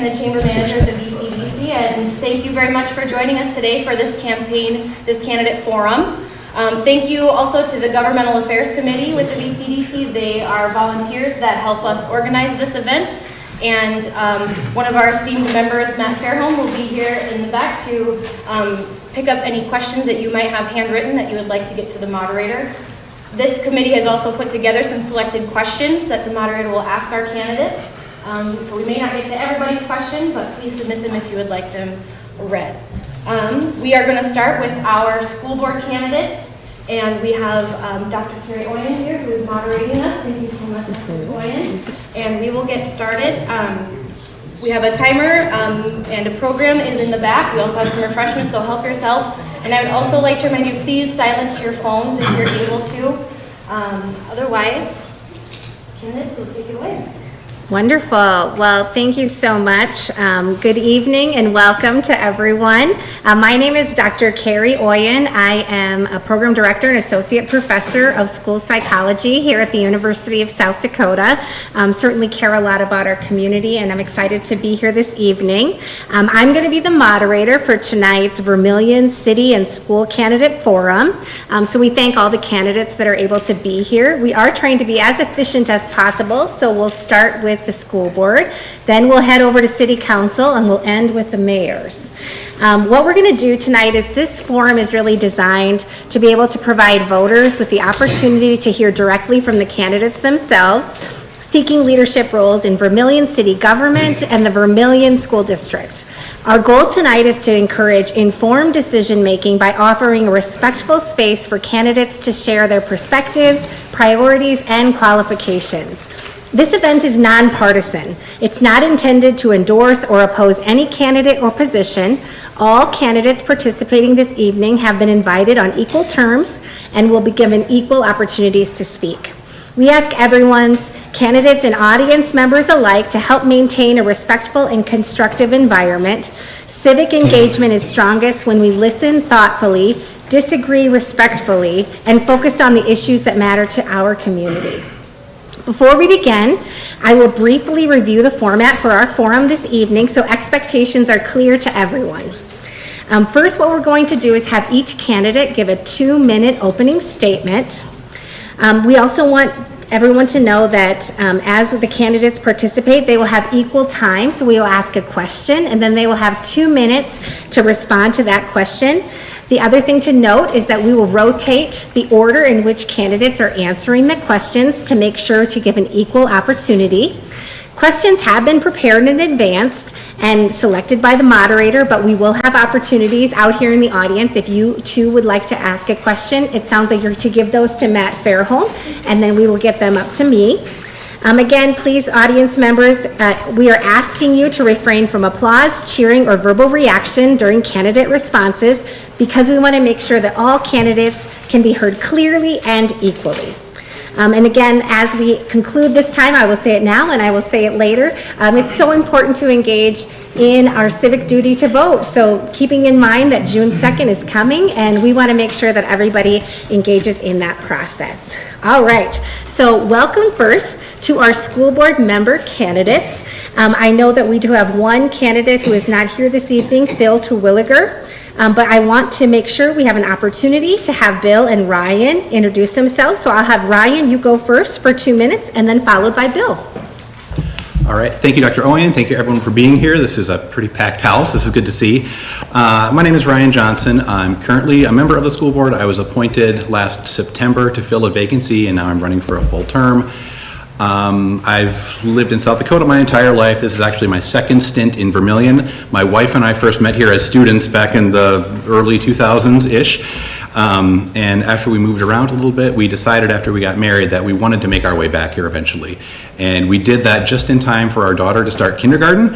the Chamber Manager of the VCDC, and thank you very much for joining us today for this campaign, this candidate forum. Thank you also to the Governmental Affairs Committee with the VCDC. They are volunteers that help us organize this event. And one of our esteemed members, Matt Fairholm, will be here in the back to pick up any questions that you might have handwritten that you would like to get to the moderator. This committee has also put together some selected questions that the moderator will ask our candidates. So we may not get to everybody's question, but please submit them if you would like them read. We are going to start with our school board candidates, and we have Dr. Carrie Oyen here, who is moderating us. Thank you so much, Dr. Oyen. And we will get started. We have a timer, and a program is in the back. We also have some refreshments, so help yourself. And I would also like to remind you, please silence your phones if you're able to. Otherwise, candidates will take it away. Wonderful. Well, thank you so much. Good evening and welcome to everyone. My name is Dr. Carrie Oyen. I am a program director and associate professor of school psychology here at the University of South Dakota. Certainly care a lot about our community, and I'm excited to be here this evening. I'm going to be the moderator for tonight's Vermillion City and School Candidate Forum. So we thank all the candidates that are able to be here. We are trying to be as efficient as possible, so we'll start with the school board, then we'll head over to city council, and we'll end with the mayors. What we're going to do tonight is this forum is really designed to be able to provide voters with the opportunity to hear directly from the candidates themselves seeking leadership roles in Vermillion City government and the Vermillion School District. Our goal tonight is to encourage informed decision making by offering a respectful space for candidates to share their perspectives, priorities, and qualifications. This event is nonpartisan. It's not intended to endorse or oppose any candidate or position. All candidates participating this evening have been invited on equal terms and will be given equal opportunities to speak. We ask everyone's, candidates and audience members alike, to help maintain a respectful and constructive environment. Civic engagement is strongest when we listen thoughtfully, disagree respectfully, and focus on the issues that matter to our community. Before we begin, I will briefly review the format for our forum this evening so expectations are clear to everyone. First, what we're going to do is have each candidate give a 2-minute opening statement. We also want everyone to know that as the candidates participate, they will have equal time, so we will ask a question, and then they will have 2 minutes to respond to that question. The other thing to note is that we will rotate the order in which candidates are answering the questions to make sure to give an equal opportunity. Questions have been prepared in advance and selected by the moderator, but we will have opportunities out here in the audience if you too would like to ask a question. It sounds like you're to give those to Matt Fairholm, and then we will get them up to me. Again, please, audience members, we are asking you to refrain from applause, cheering, or verbal reaction during candidate responses because we want to make sure that all candidates can be heard clearly and equally. And again, as we conclude this time, I will say it now and I will say it later. It's so important to engage in our civic duty to vote. So keeping in mind that June 2nd is coming, and we want to make sure that everybody engages in that process. All right, so welcome first to our school board member candidates. I know that we do have one candidate who is not here this evening, Phil Terwilliger. But I want to make sure we have an opportunity to have Bill and Ryan introduce themselves. So I'll have Ryan, you go first for 2 minutes, and then followed by Bill. All right, thank you, Dr. Oyen. Thank you, everyone, for being here. This is a pretty packed house. This is good to see. My name is Ryan Johnson. I'm currently a member of the school board. I was appointed last September to fill a vacancy, and now I'm running for a full term. I've lived in South Dakota my entire life. This is actually my second stint in Vermillion. My wife and I first met here as students back in the early 2000s-ish. And after we moved around a little bit, we decided after we got married that we wanted to make our way back here eventually. And we did that just in time for our daughter to start kindergarten,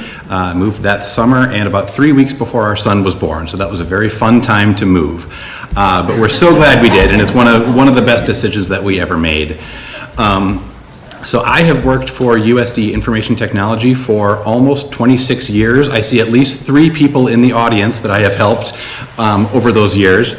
moved that summer, and about 3 weeks before our son was born. So that was a very fun time to move. But we're so glad we did, and it's one of the best decisions that we ever made. So I have worked for USD Information Technology for almost 26 years. I see at least 3 people in the audience that I have helped over those years.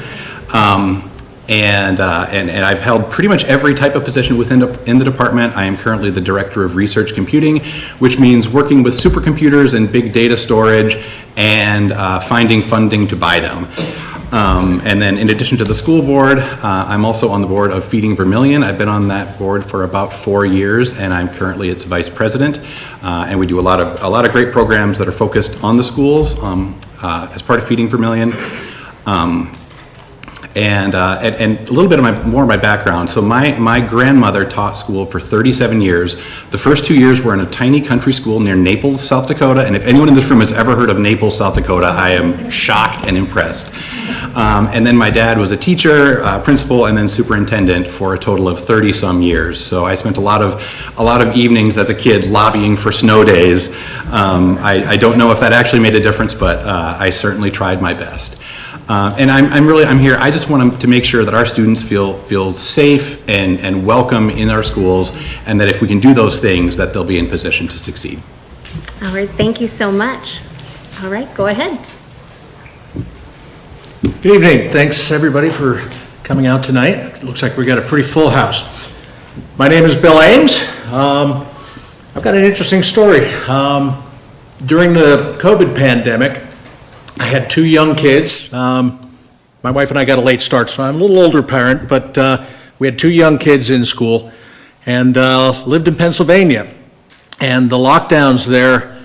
and I've held pretty much every type of position in the department. I am currently the Director of Research Computing, which means working with supercomputers and big data storage and finding funding to buy them. And then in addition to the school board, I'm also on the board of Feeding Vermillion. I've been on that board for about 4 years, and I'm currently its vice president. And we do a lot of great programs that are focused on the schools as part of Feeding Vermillion. And a little bit of more of my background. So my grandmother taught school for 37 years. The first 2 years were in a tiny country school near Naples, South Dakota. And if anyone in this room has ever heard of Naples, South Dakota, I am shocked and impressed. And then my dad was a teacher, principal, and then superintendent for a total of 30-some years. So I spent a lot of evenings as a kid lobbying for snow days. I don't know if that actually made a difference, but I certainly tried my best. And I'm here, I just want to make sure that our students feel safe and welcome in our schools, and that if we can do those things, that they'll be in position to succeed. All right, thank you so much. All right, go ahead. Good evening. Thanks, everybody, for coming out tonight. It looks like we got a pretty full house. My name is Bill Ames. I've got an interesting story. During the COVID pandemic, I had 2 young kids. My wife and I got a late start, so I'm a little older parent, but we had 2 young kids in school and lived in Pennsylvania. And the lockdowns there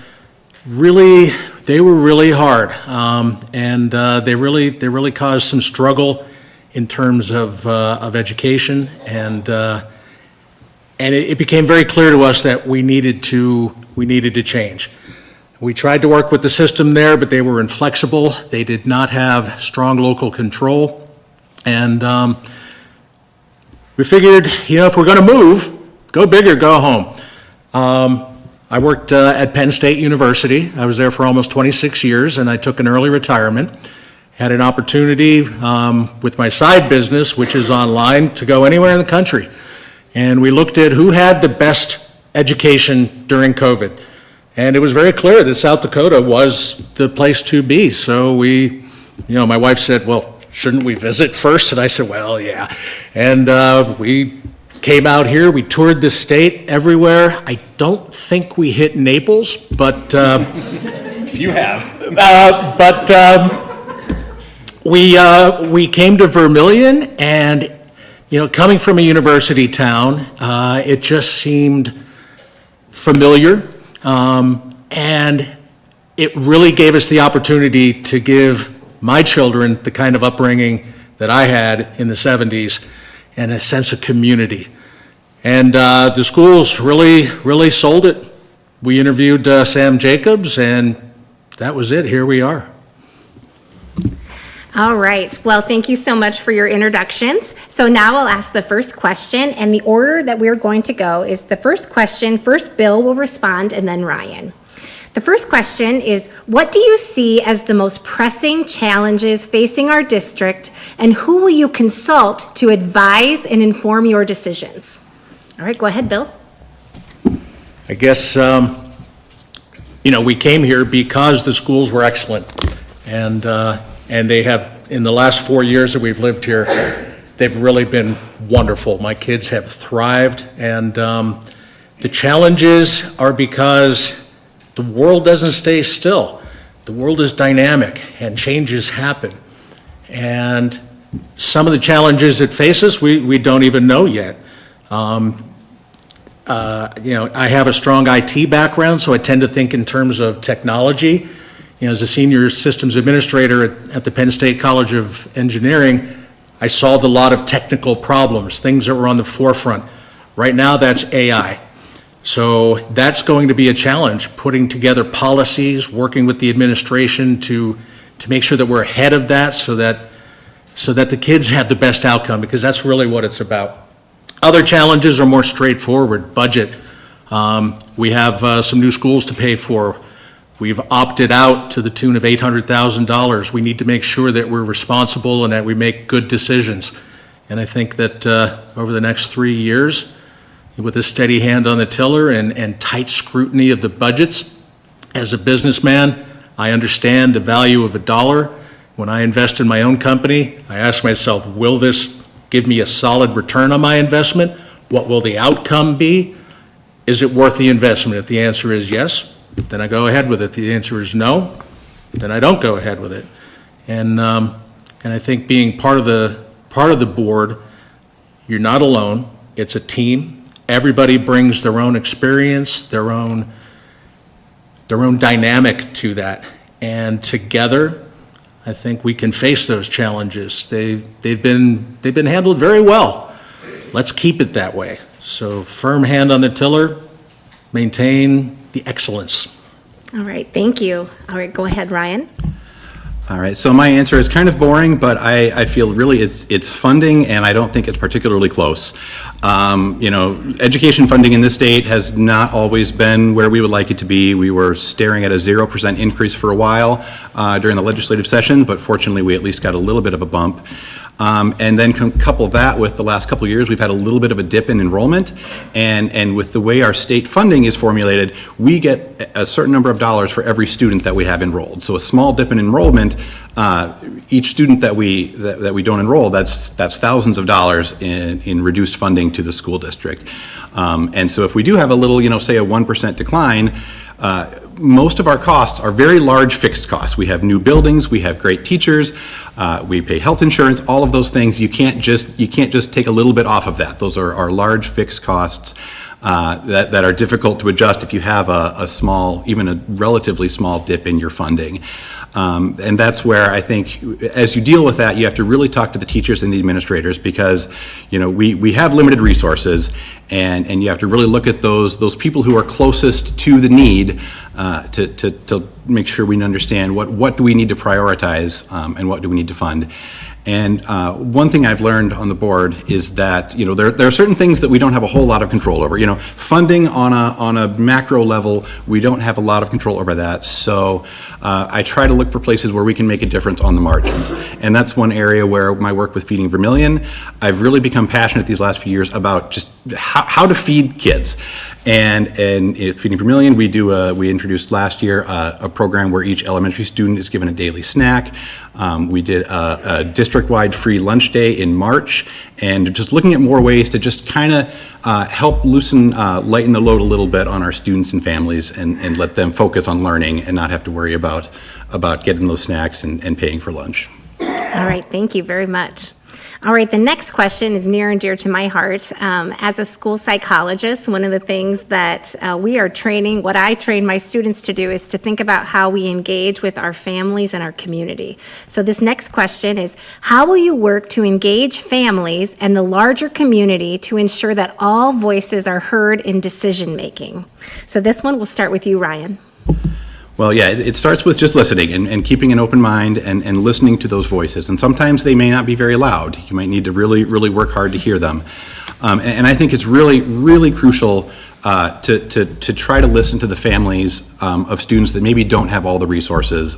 they were really hard, and they really caused some struggle in terms of education, and it became very clear to us that we needed to change. We tried to work with the system there, but they were inflexible. They did not have strong local control, and we figured, if we're going to move, go big or go home. I worked at Penn State University. I was there for almost 26 years, and I took an early retirement. Had an opportunity with my side business, which is online, to go anywhere in the country. And we looked at who had the best education during COVID. And it was very clear that South Dakota was the place to be. So my wife said, well, shouldn't we visit first? And I said, well, yeah. And we came out here, we toured the state everywhere. I don't think we hit Naples, but You have. We came to Vermillion, and coming from a university town, it just seemed familiar, and it really gave us the opportunity to give my children the kind of upbringing that I had in the 70s, and a sense of community. And the schools really sold it. We interviewed Sam Jacobs, and that was it. Here we are. All right. Well, thank you so much for your introductions. So now I'll ask the first question, and the order that we're going to go is the first question. First, Bill will respond, and then Ryan. The first question is, what do you see as the most pressing challenges facing our district, and who will you consult to advise and inform your decisions? All right, go ahead, Bill. I guess, we came here because the schools were excellent. And they have, in the last 4 years that we've lived here, they've really been wonderful. My kids have thrived, and the challenges are because the world doesn't stay still. The world is dynamic, and changes happen. And some of the challenges that face us, we don't even know yet. I have a strong IT background, so I tend to think in terms of technology. As a senior systems administrator at the Penn State College of Engineering, I solved a lot of technical problems, things that were on the forefront. Right now, that's AI. So that's going to be a challenge, putting together policies, working with the administration to make sure that we're ahead of that so that the kids have the best outcome, because that's really what it's about. Other challenges are more straightforward. Budget. We have some new schools to pay for. We've opted out to the tune of $800,000. We need to make sure that we're responsible and that we make good decisions. And I think that over the next 3 years, with a steady hand on the tiller and tight scrutiny of the budgets, as a businessman, I understand the value of a dollar. When I invest in my own company, I ask myself, will this give me a solid return on my investment? What will the outcome be? Is it worth the investment? If the answer is yes, then I go ahead with it. If the answer is no, then I don't go ahead with it. And I think being part of the board, you're not alone. It's a team. Everybody brings their own experience, their own dynamic to that. And together, I think we can face those challenges. They've been handled very well. Let's keep it that way. So firm hand on the tiller, maintain the excellence. All right, thank you. All right, go ahead, Ryan. All right, so my answer is kind of boring, but I feel really it's funding, and I don't think it's particularly close. Education funding in this state has not always been where we would like it to be. We were staring at a 0% increase for a while during the legislative session, but fortunately we at least got a little bit of a bump. And then couple that with the last couple of years, we've had a little bit of a dip in enrollment, and with the way our state funding is formulated, we get a certain number of dollars for every student that we have enrolled. So a small dip in enrollment, each student that we don't enroll, that's thousands of dollars in reduced funding to the school district. And so if we do have a little, say a 1% decline, most of our costs are very large fixed costs. We have new buildings, we have great teachers, we pay health insurance, all of those things. You can't just take a little bit off of that. Those are large fixed costs that are difficult to adjust if you have a small, even a relatively small dip in your funding. And that's where I think as you deal with that, you have to really talk to the teachers and the administrators, because we have limited resources, and you have to really look at those people who are closest to the need to make sure we understand what do we need to prioritize and what do we need to fund. And one thing I've learned on the board is that there are certain things that we don't have a whole lot of control over. Funding on a macro level, we don't have a lot of control over that. So I try to look for places where we can make a difference on the margins. And that's one area where my work with Feeding Vermillion, I've really become passionate these last few years about just how to feed kids. And at Feeding Vermillion, we introduced last year a program where each elementary student is given a daily snack. We did a district-wide free lunch day in March, and just looking at more ways to just kind of help lighten the load a little bit on our students and families, and let them focus on learning and not have to worry about getting those snacks and paying for lunch. All right, thank you very much. All right, the next question is near and dear to my heart. As a school psychologist, one of the things that what I train my students to do is to think about how we engage with our families and our community. So this next question is, how will you work to engage families and the larger community to ensure that all voices are heard in decision-making? So this one, we'll start with you, Ryan. Well, yeah, it starts with just listening and keeping an open mind and listening to those voices. And sometimes they may not be very loud. You might need to really, really work hard to hear them. And I think it's really, really crucial to try to listen to the families of students that maybe don't have all the resources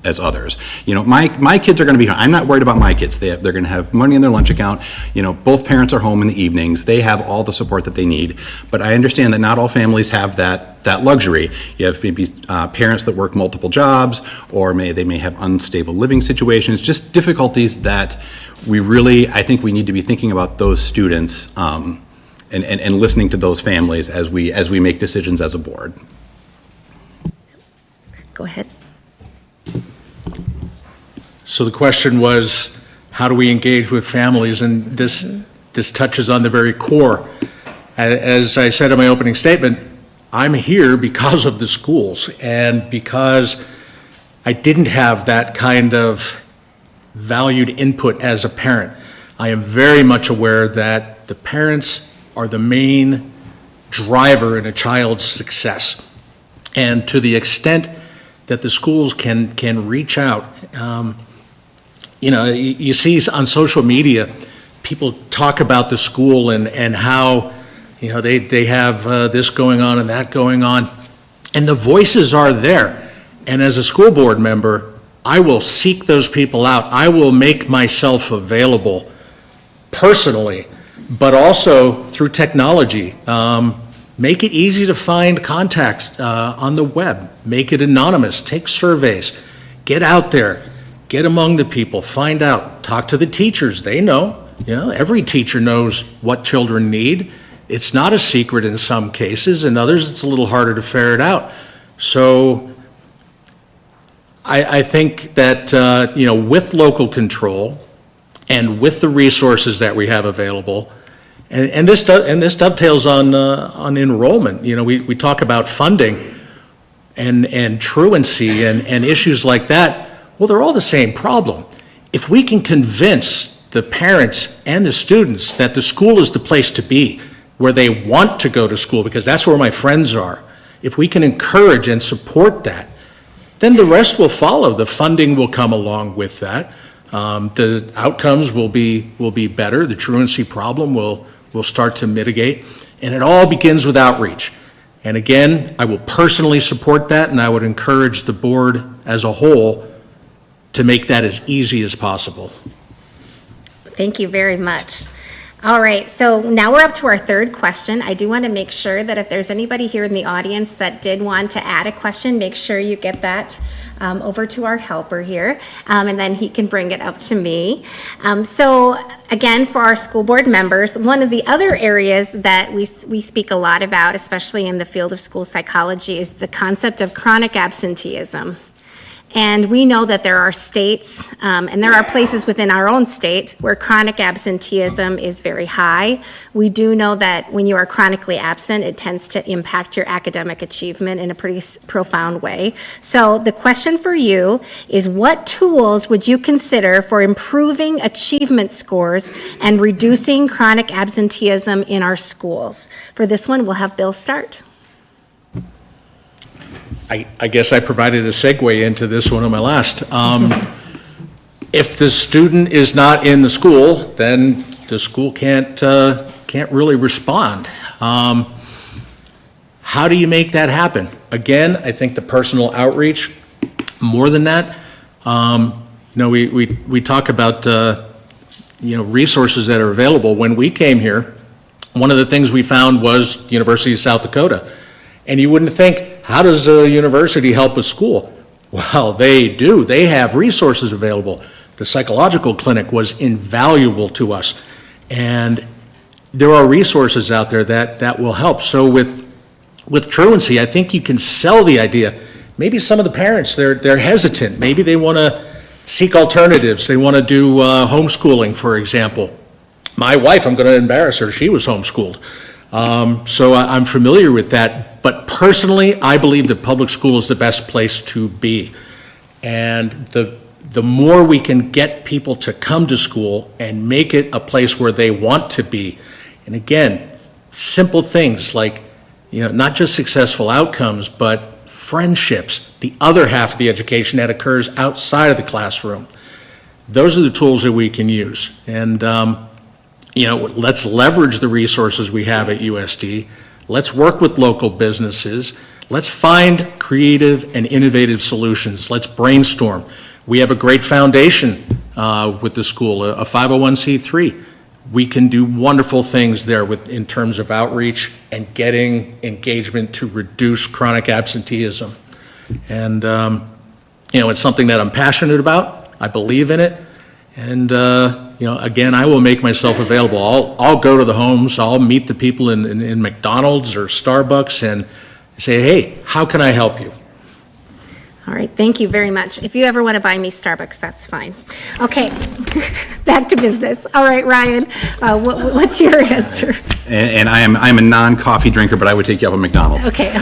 as others. My kids are going to be, I'm not worried about my kids. They're going to have money in their lunch account. Both parents are home in the evenings. They have all the support that they need. But I understand that not all families have that luxury. You have maybe parents that work multiple jobs, or they may have unstable living situations, just difficulties that I think we need to be thinking about those students and listening to those families as we make decisions as a board. Go ahead. So the question was, how do we engage with families? And this touches on the very core. As I said in my opening statement, I'm here because of the schools, and because I didn't have that kind of valued input as a parent. I am very much aware that the parents are the main driver in a child's success. And to the extent that the schools can reach out, you see on social media, people talk about the school and how they have this going on and that going on, and the voices are there. And as a school board member, I will seek those people out. I will make myself available personally, but also through technology. Make it easy to find contacts on the web. Make it anonymous. Take surveys. Get out there. Get among the people. Find out. Talk to the teachers. They know. You know, every teacher knows what children need. It's not a secret in some cases, in others it's a little harder to ferret out. So I think that, with local control and with the resources that we have available, and this dovetails on enrollment. You know, we talk about funding and truancy and issues like that. Well, they're all the same problem. If we can convince the parents and the students that the school is the place to be, where they want to go to school, because that's where my friends are, if we can encourage and support that, then the rest will follow. The funding will come along with that. The outcomes will be better. The truancy problem will start to mitigate. And it all begins with outreach. And again, I will personally support that, and I would encourage the board as a whole to make that as easy as possible. Thank you very much. All right, so now we're up to our third question. I do want to make sure that if there's anybody here in the audience that did want to add a question, make sure you get that over to our helper here, and then he can bring it up to me. So again, for our school board members, one of the other areas that we speak a lot about, especially in the field of school psychology, is the concept of chronic absenteeism. And we know that there are states, and there are places within our own state where chronic absenteeism is very high. We do know that when you are chronically absent, it tends to impact your academic achievement in a pretty profound way. So the question for you is, what tools would you consider for improving achievement scores and reducing chronic absenteeism in our schools? For this one, we'll have Bill start. I guess I provided a segue into this one on my last. If the student is not in the school, then the school can't really respond. How do you make that happen? Again, I think the personal outreach, more than that. We talk about resources that are available. When we came here, one of the things we found was the University of South Dakota. And you wouldn't think, how does a university help a school? Well, they do. They have resources available. The psychological clinic was invaluable to us. And there are resources out there that will help. So with truancy, I think you can sell the idea. Maybe some of the parents, they're hesitant. Maybe they want to seek alternatives. They want to do homeschooling, for example. My wife, I'm going to embarrass her, she was homeschooled. So I'm familiar with that. But personally, I believe that public school is the best place to be. And the more we can get people to come to school and make it a place where they want to be, and again, simple things like, not just successful outcomes, but friendships, the other half of the education that occurs outside of the classroom. Those are the tools that we can use. And, let's leverage the resources we have at USD. Let's work with local businesses. Let's find creative and innovative solutions. Let's brainstorm. We have a great foundation with the school, a 501c3. We can do wonderful things there in terms of outreach and getting engagement to reduce chronic absenteeism. And, it's something that I'm passionate about. I believe in it. And, again, I will make myself available. I'll go to the homes, I'll meet the people in McDonald's or Starbucks and say, hey, how can I help you? All right, thank you very much. If you ever want to buy me Starbucks, that's fine. Okay, back to business. All right, Ryan, what's your answer? And I'm a non-coffee drinker, but I would take you up at McDonald's. Okay.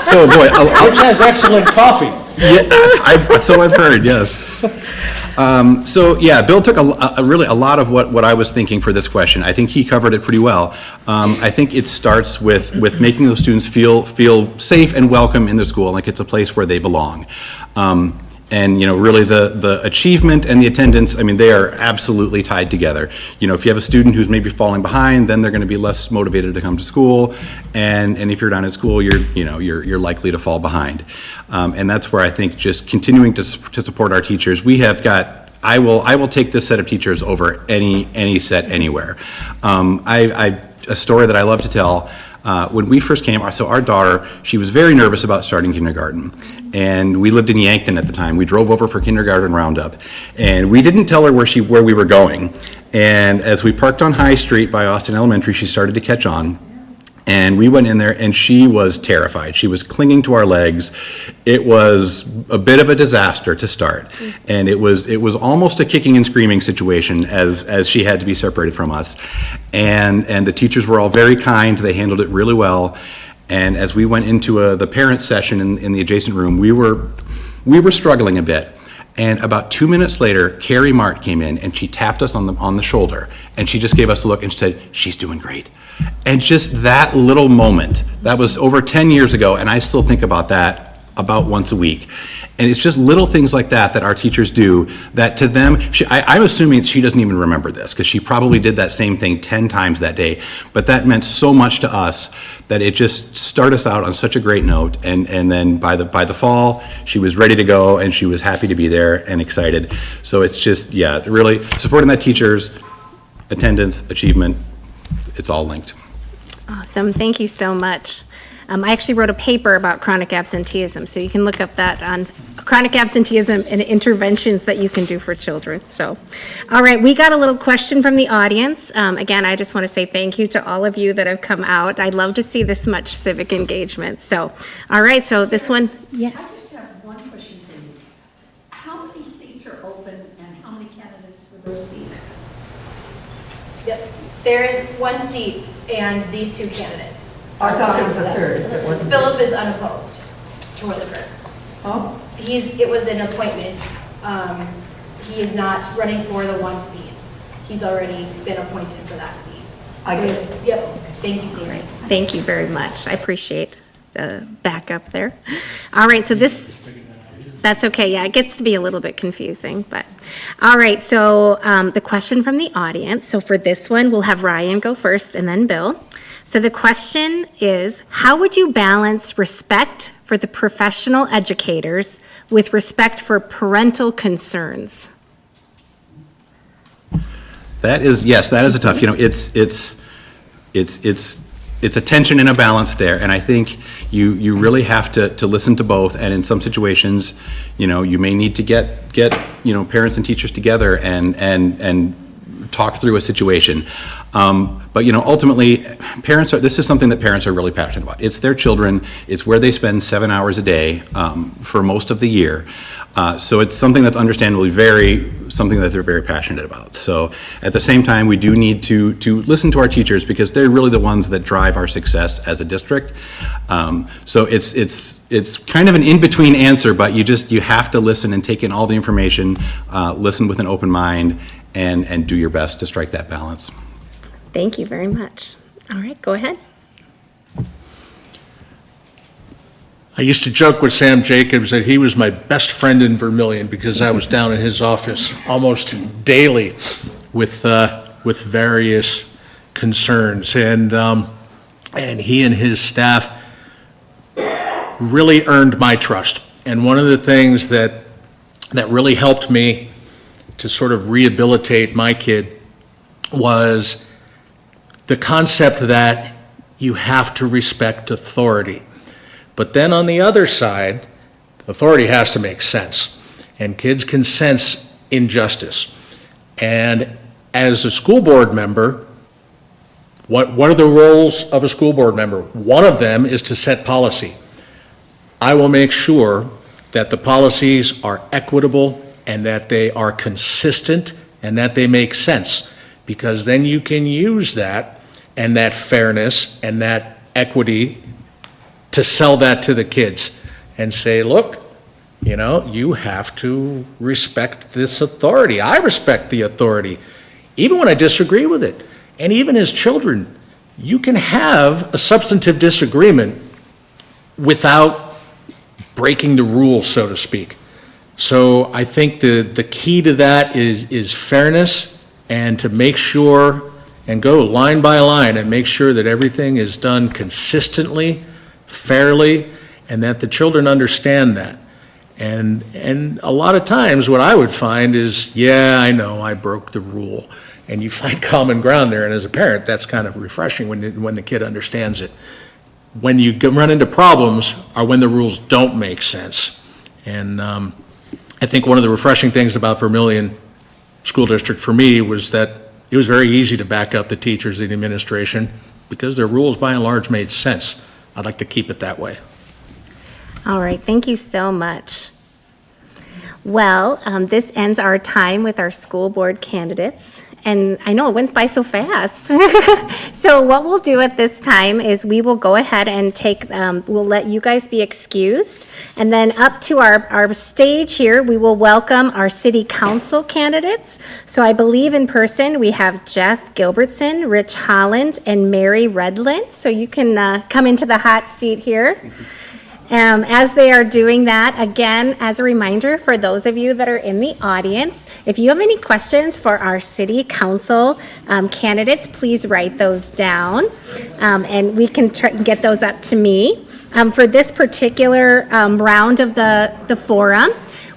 So boy, Which has excellent coffee. Yeah, so I've heard, yes. Bill took a lot of what I was thinking for this question. I think he covered it pretty well. I think it starts with making those students feel safe and welcome in the school, like it's a place where they belong. Really the achievement and the attendance, they are absolutely tied together. If you have a student who's maybe falling behind, then they're going to be less motivated to come to school. And if you're not in school, you're likely to fall behind. And that's where I think just continuing to support our teachers, I will take this set of teachers over any set anywhere. A story that I love to tell, when we first came, so our daughter, she was very nervous about starting kindergarten. And we lived in Yankton at the time. We drove over for kindergarten roundup. And we didn't tell her where we were going. And as we parked on High Street by Austin Elementary, she started to catch on. And we went in there, and she was terrified. She was clinging to our legs. It was a bit of a disaster to start. And it was almost a kicking and screaming situation as she had to be separated from us. And the teachers were all very kind. They handled it really well. And as we went into the parent session in the adjacent room, we were struggling a bit. And about 2 minutes later, Carrie Mart came in, and she tapped us on the shoulder, and she just gave us a look and she said, "She's doing great." And just that little moment, that was over 10 years ago, and I still think about that about once a week. And it's just little things like that our teachers do that to them, I'm assuming she doesn't even remember this, because she probably did that same thing 10 times that day, but that meant so much to us that it just started us out on such a great note. And then by the fall, she was ready to go, and she was happy to be there and excited. So it's just, yeah, really supporting that teacher's attendance, achievement, it's all linked. Awesome, thank you so much. I actually wrote a paper about chronic absenteeism, so you can look up that on chronic absenteeism and interventions that you can do for children. So, all right, we got a little question from the audience. Again, I just want to say thank you to all of you that have come out. I'd love to see this much civic engagement. So, all right, so this one, yes. I just have one question for you. How many seats are open and how many candidates for those seats? Yep. There is one seat and these two candidates. I thought there was a third. It wasn't. Philip is unopposed to Rutherford. Oh, It was an appointment. He is not running for the one seat. He's already been appointed for that seat. I get it. Yep. Thank you, Siri. Thank you very much. I appreciate the backup there. All right, so that's okay. Yeah, it gets to be a little bit confusing, but all right. So the question from the audience. So for this one, we'll have Ryan go first and then Bill. So the question is, how would you balance respect for the professional educators with respect for parental concerns? That is a tough, it's a tension and a balance there, and I think you really have to listen to both, and in some situations, you may need to get parents and teachers together and talk through a situation. But ultimately, this is something that parents are really passionate about. It's their children, it's where they spend 7 hours a day for most of the year. So it's something that's understandably something that they're very passionate about. So at the same time, we do need to listen to our teachers, because they're really the ones that drive our success as a district. So it's kind of an in-between answer, but you have to listen and take in all the information, listen with an open mind, and do your best to strike that balance. Thank you very much. All right, go ahead. I used to joke with Sam Jacobs that he was my best friend in Vermillion, because I was down in his office almost daily with various concerns, and he and his staff really earned my trust. And one of the things that really helped me to sort of rehabilitate my kid was the concept that you have to respect authority. But then on the other side, authority has to make sense, and kids can sense injustice. And as a school board member, what are the roles of a school board member? One of them is to set policy. I will make sure that the policies are equitable and that they are consistent and that they make sense, because then you can use that and that fairness and that equity to sell that to the kids and say, look, you have to respect this authority. I respect the authority, even when I disagree with it. And even as children, you can have a substantive disagreement without breaking the rules, so to speak. So I think the key to that is fairness, and to make sure and go line by line and make sure that everything is done consistently, fairly, and that the children understand that. And a lot of times what I would find is, yeah, I know I broke the rule. And you find common ground there, and as a parent, that's kind of refreshing when the kid understands it. When you run into problems are when the rules don't make sense. And I think one of the refreshing things about Vermillion School District for me was that it was very easy to back up the teachers and the administration because their rules by and large made sense. I'd like to keep it that way. All right, thank you so much. Well, this ends our time with our school board candidates, and I know it went by so fast. So what we'll do at this time is we will go ahead and we'll let you guys be excused, and then up to our stage here, we will welcome our city council candidates. So I believe in person, we have Jeff Gilbertson, Rich Holland, and Mary Redland. So you can come into the hot seat here. As they are doing that, again, as a reminder for those of you that are in the audience, if you have any questions for our city council candidates, please write those down, and we can get those up to me. For this particular round of the forum,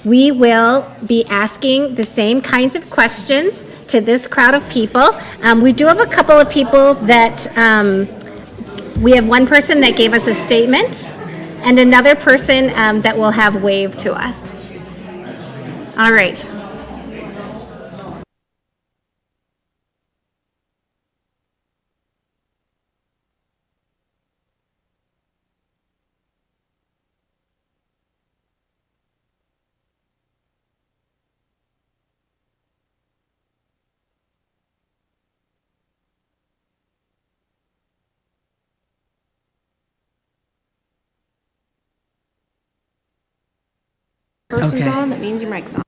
we will be asking the same kinds of questions to this crowd of people. We do have a couple of people that, we have one person that gave us a statement, and another person that will have waved to us. All right. Person's on, that means your mic's on.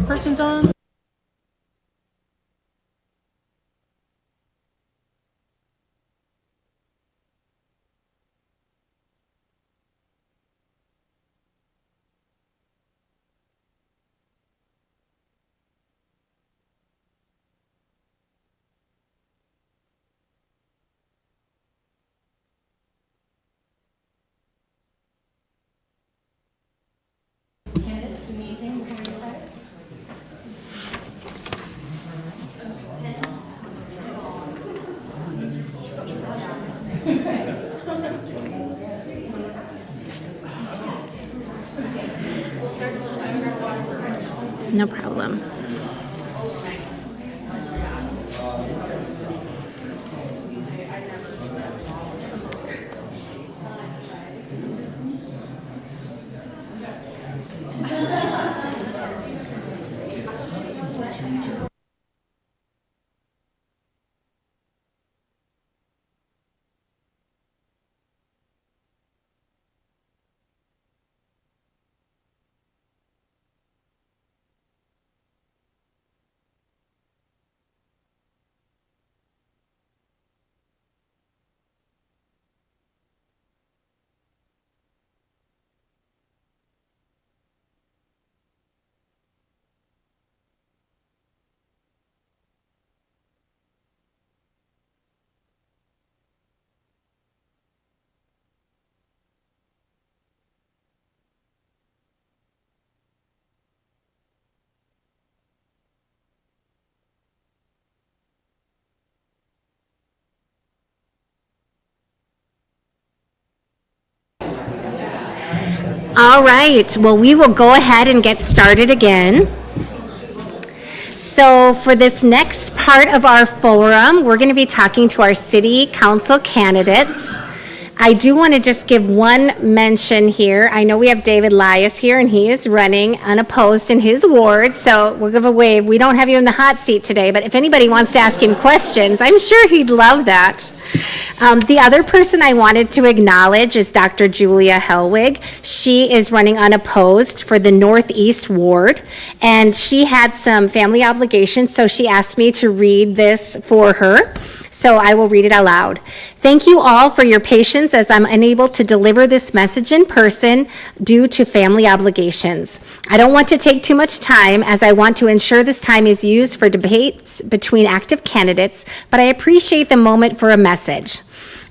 Person's on. No problem. All right, well, we will go ahead and get started again. So for this next part of our forum, we're going to be talking to our city council candidates. I do want to just give one mention here. I know we have David Lias here, and he is running unopposed in his ward, so we'll give a wave. We don't have you in the hot seat today, but if anybody wants to ask him questions, I'm sure he'd love that. The other person I wanted to acknowledge is Dr. Julia Helwig. She is running unopposed for the Northeast Ward, and she had some family obligations, so she asked me to read this for her. So I will read it out loud. Thank you all for your patience as I'm unable to deliver this message in person due to family obligations. I don't want to take too much time as I want to ensure this time is used for debates between active candidates, but I appreciate the moment for a message.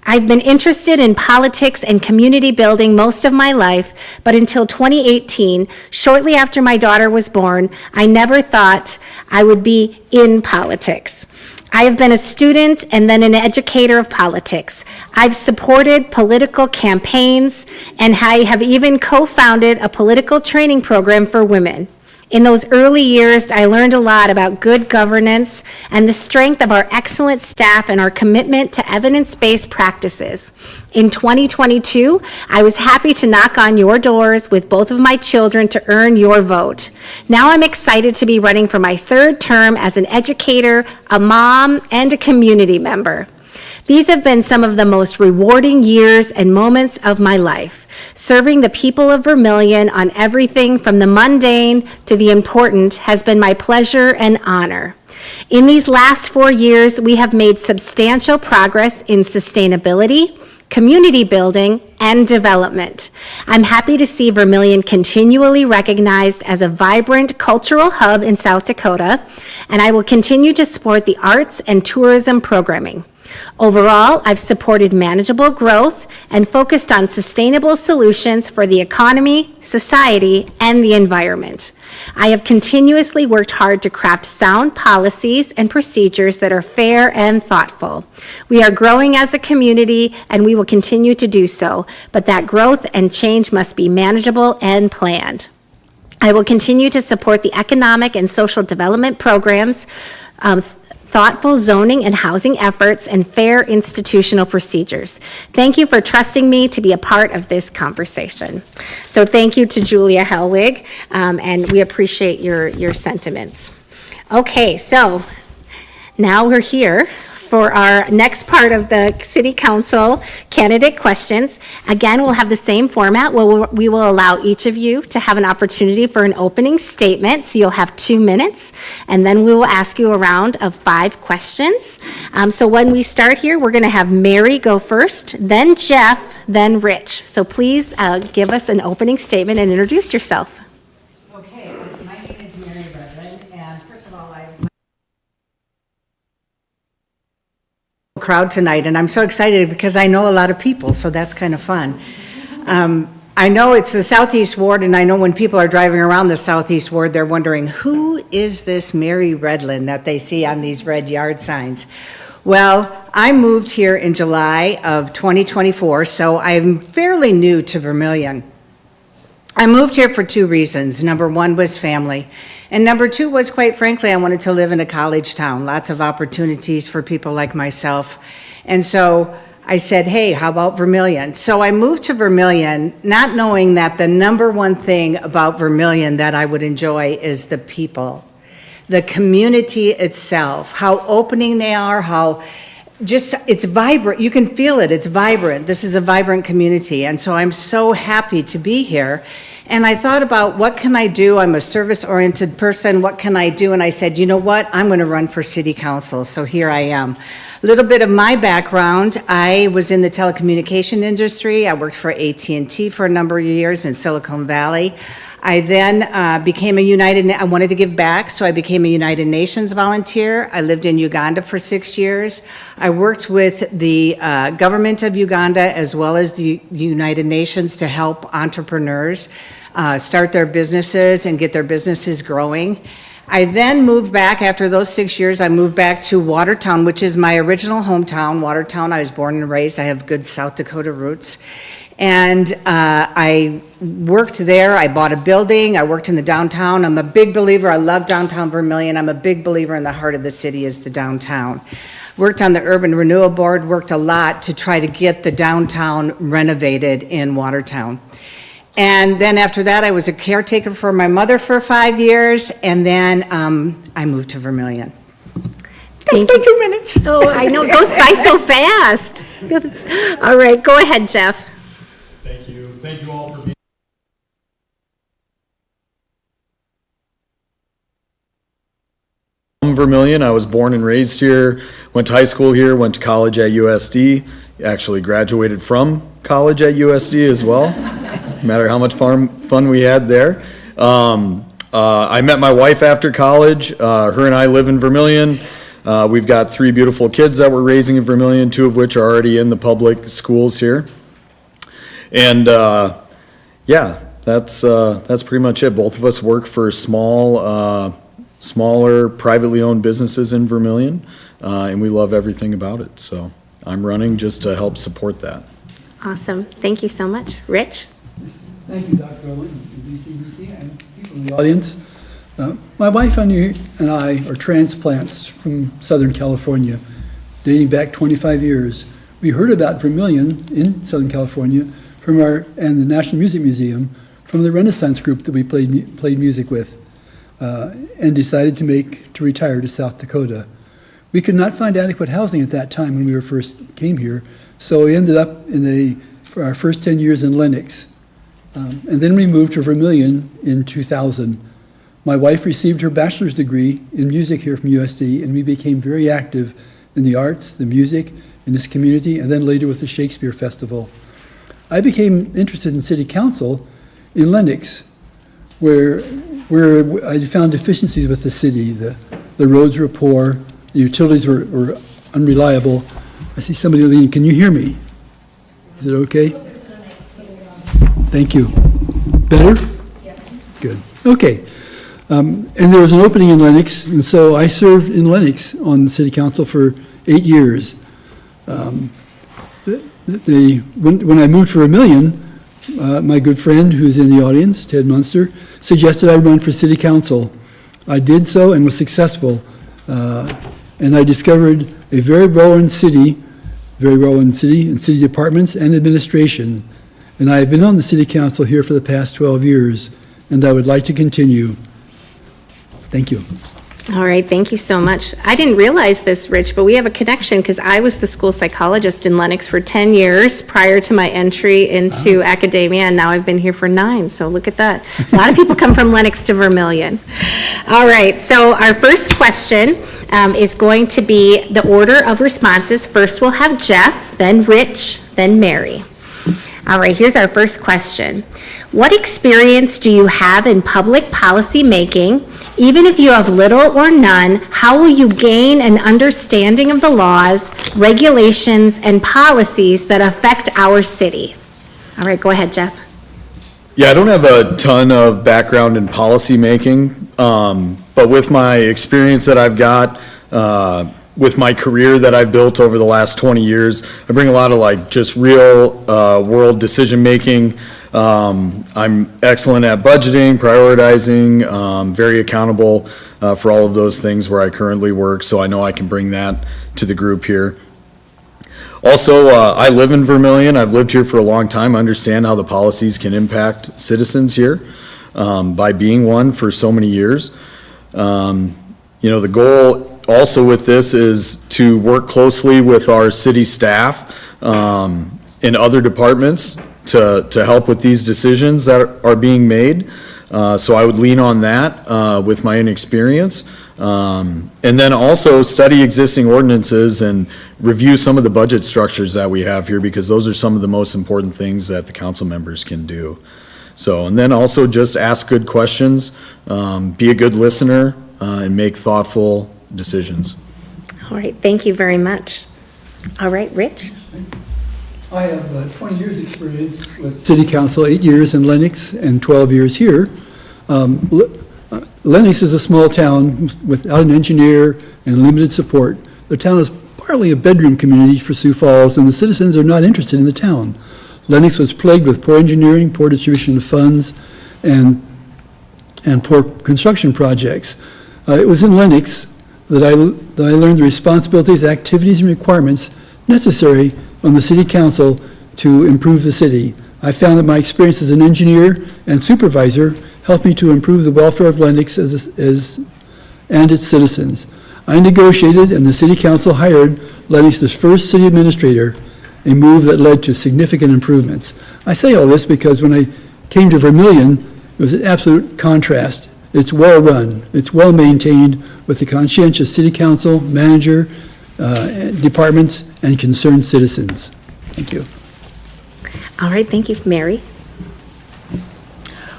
I've been interested in politics and community building most of my life, but until 2018, shortly after my daughter was born, I never thought I would be in politics. I have been a student and then an educator of politics. I've supported political campaigns, and I have even co-founded a political training program for women. In those early years, I learned a lot about good governance and the strength of our excellent staff and our commitment to evidence-based practices. In 2022, I was happy to knock on your doors with both of my children to earn your vote. Now I'm excited to be running for my third term as an educator, a mom, and a community member. These have been some of the most rewarding years and moments of my life. Serving the people of Vermillion on everything from the mundane to the important has been my pleasure and honor. In these last 4 years, we have made substantial progress in sustainability, community building, and development. I'm happy to see Vermillion continually recognized as a vibrant cultural hub in South Dakota, and I will continue to support the arts and tourism programming. Overall, I've supported manageable growth and focused on sustainable solutions for the economy, society, and the environment. I have continuously worked hard to craft sound policies and procedures that are fair and thoughtful. We are growing as a community, and we will continue to do so, but that growth and change must be manageable and planned. I will continue to support the economic and social development programs, thoughtful zoning and housing efforts, and fair institutional procedures. Thank you for trusting me to be a part of this conversation. So thank you to Julia Hellwig, and we appreciate your sentiments. Okay, so now we're here for our next part of the City Council candidate questions. Again, we'll have the same format. We will allow each of you to have an opportunity for an opening statement, so you'll have 2 minutes, and then we will ask you a round of 5 questions. So when we start here, we're gonna have Mary go first, then Jeff, then Rich. So please give us an opening statement and introduce yourself. Okay, my name is Mary Redmond, and first of all, crowd tonight, and I'm so excited because I know a lot of people, so that's kind of fun. I know it's the Southeast Ward, and I know when people are driving around the Southeast Ward, they're wondering, who is this Mary Redlin that they see on these red yard signs? Well, I moved here in July of 2024, so I'm fairly new to Vermillion. I moved here for 2 reasons. Number 1 was family. And number 2 was, quite frankly, I wanted to live in a college town. Lots of opportunities for people like myself. And so I said, hey, how about Vermillion? So I moved to Vermillion, not knowing that the number 1 thing about Vermillion that I would enjoy is the people, the community itself, how opening they are, how just, it's vibrant. You can feel it. It's vibrant. This is a vibrant community. And so I'm so happy to be here. And I thought about, what can I do? I'm a service-oriented person. What can I do? And I said, you know what? I'm going to run for city council. So here I am. A little bit of my background. I was in the telecommunication industry. I worked for AT&T for a number of years in Silicon Valley. I then became I wanted to give back, so I became a United Nations volunteer. I lived in Uganda for 6 years. I worked with the government of Uganda as well as the United Nations to help entrepreneurs start their businesses and get their businesses growing. I then moved back, after those 6 years, I moved back to Watertown, which is my original hometown. Watertown, I was born and raised. I have good South Dakota roots. And I worked there. I bought a building. I worked in the downtown. I'm a big believer. I love downtown Vermillion. I'm a big believer in the heart of the city is the downtown. Worked on the Urban Renewal Board, worked a lot to try to get the downtown renovated in Watertown. And then after that, I was a caretaker for my mother for 5 years, and then I moved to Vermillion. That's my 2 minutes. Oh, I know, it goes by so fast. All right, go ahead, Jeff. Thank you. Thank you all for being from Vermillion. I was born and raised here, went to high school here, went to college at USD, actually graduated from college at USD as well, no matter how much fun we had there. I met my wife after college. Her and I live in Vermillion. We've got 3 beautiful kids that we're raising in Vermillion, 2 of which are already in the public schools here. And yeah, that's pretty much it. Both of us work for smaller, privately owned businesses in Vermillion, and we love everything about it. So I'm running just to help support that. Awesome. Thank you so much. Rich? Thank you, Dr. Owen, and BCBC, and people in the audience. My wife and I are transplants from Southern California, dating back 25 years. We heard about Vermillion in Southern California and the National Music Museum from the Renaissance group that we played music with, and decided to retire to South Dakota. We could not find adequate housing at that time when we first came here, so we ended up for our first 10 years in Lenox. And then we moved to Vermillion in 2000. My wife received her bachelor's degree in music here from USD, and we became very active in the arts, the music, in this community, and then later with the Shakespeare Festival. I became interested in city council in Lenox, where I found deficiencies with the city. The roads were poor, the utilities were unreliable. I see somebody leaning. Can you hear me? Is it okay? Thank you. Better? Good. Okay. And there was an opening in Lenox, and so I served in Lenox on the city council for 8 years. When I moved for Vermillion, my good friend who's in the audience, Ted Munster, suggested I run for city council. I did so and was successful, and I discovered a very well-run city and city departments and administration. And I have been on the city council here for the past 12 years, and I would like to continue. Thank you. All right, thank you so much. I didn't realize this, Rich, but we have a connection because I was the school psychologist in Lenox for 10 years prior to my entry into academia, and now I've been here for 9, so look at that. A lot of people come from Lenox to Vermillion. All right, so our first question is going to be the order of responses. First we'll have Jeff, then Rich, then Mary. All right, here's our first question. What experience do you have in public policy making? Even if you have little or none, how will you gain an understanding of the laws, regulations, and policies that affect our city? All right, go ahead, Jeff. Yeah, I don't have a ton of background in policy making, but with my experience that I've got, with my career that I've built over the last 20 years, I bring a lot of just real world decision making. I'm excellent at budgeting, prioritizing, very accountable for all of those things where I currently work, so I know I can bring that to the group here. Also, I live in Vermillion. I've lived here for a long time. I understand how the policies can impact citizens here by being one for so many years. The goal also with this is to work closely with our city staff and other departments to help with these decisions that are being made. So I would lean on that with my inexperience. And then also study existing ordinances and review some of the budget structures that we have here, because those are some of the most important things that the council members can do. So, and then also just ask good questions, be a good listener, and make thoughtful decisions. All right, thank you very much. All right, Rich? I have 20 years experience with city council, 8 years in Lenox and 12 years here. Lenox is a small town without an engineer and limited support. The town is partly a bedroom community for Sioux Falls, and the citizens are not interested in the town. Lenox was plagued with poor engineering, poor distribution of funds, and poor construction projects. It was in Lenox that I learned the responsibilities, activities, and requirements necessary on the city council to improve the city. I found that my experience as an engineer and supervisor helped me to improve the welfare of Lenox and its citizens. I negotiated, and the city council hired Lenox's first city administrator, a move that led to significant improvements. I say all this because when I came to Vermillion, it was an absolute contrast. It's well run, it's well maintained, with a conscientious city council, manager, departments, and concerned citizens. Thank you. All right, thank you. Mary?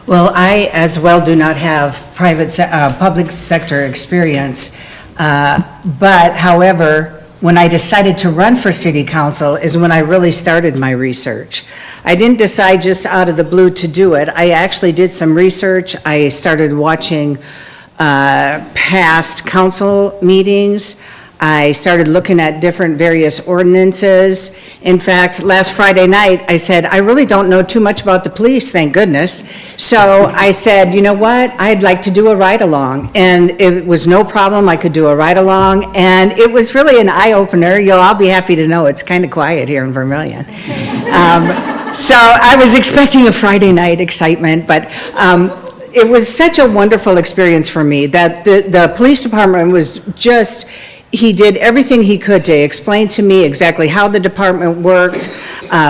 Well, I as well do not have public sector experience, but however, when I decided to run for city council is when I really started my research. I didn't decide just out of the blue to do it. I actually did some research. I started watching past council meetings. I started looking at different various ordinances. In fact, last Friday night, I said, I really don't know too much about the police, thank goodness. So I said, you know what, I'd like to do a ride-along. And it was no problem, I could do a ride-along, and it was really an eye-opener. You'll all be happy to know it's kind of quiet here in Vermillion. So I was expecting a Friday night excitement, but it was such a wonderful experience for me that the police department was just, he did everything he could to explain to me exactly how the department worked,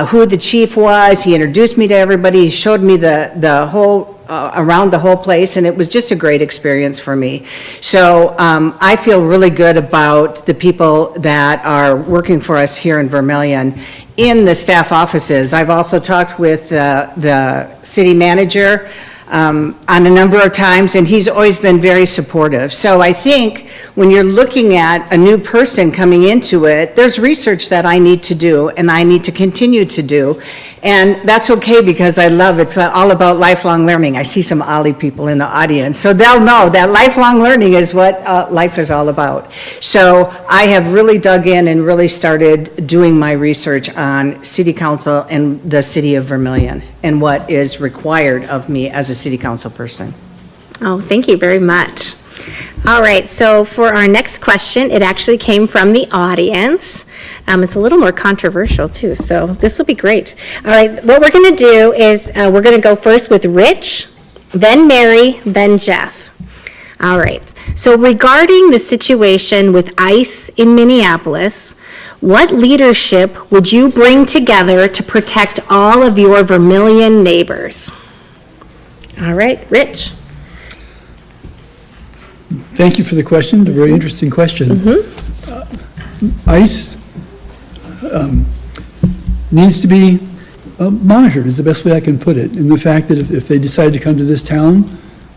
who the chief was. He introduced me to everybody. He showed me the whole, around the whole place, and it was just a great experience for me. So I feel really good about the people that are working for us here in Vermillion in the staff offices. I've also talked with the city manager on a number of times, and he's always been very supportive. So I think when you're looking at a new person coming into it, there's research that I need to do, and I need to continue to do. And that's okay, because I love it's all about lifelong learning. I see some Ollie people in the audience, so they'll know that lifelong learning is what life is all about. So I have really dug in and really started doing my research on city council and the city of Vermillion and what is required of me as a city council person. Oh, thank you very much. All right, so for our next question, it actually came from the audience. It's a little more controversial too, so this will be great. All right, what we're going to do is we're going to go first with Rich, then Mary, then Jeff. All right, so regarding the situation with ICE in Minneapolis, what leadership would you bring together to protect all of your Vermillion neighbors? All right, Rich. Thank you for the question, a very interesting question. ICE needs to be monitored, is the best way I can put it. And the fact that if they decide to come to this town,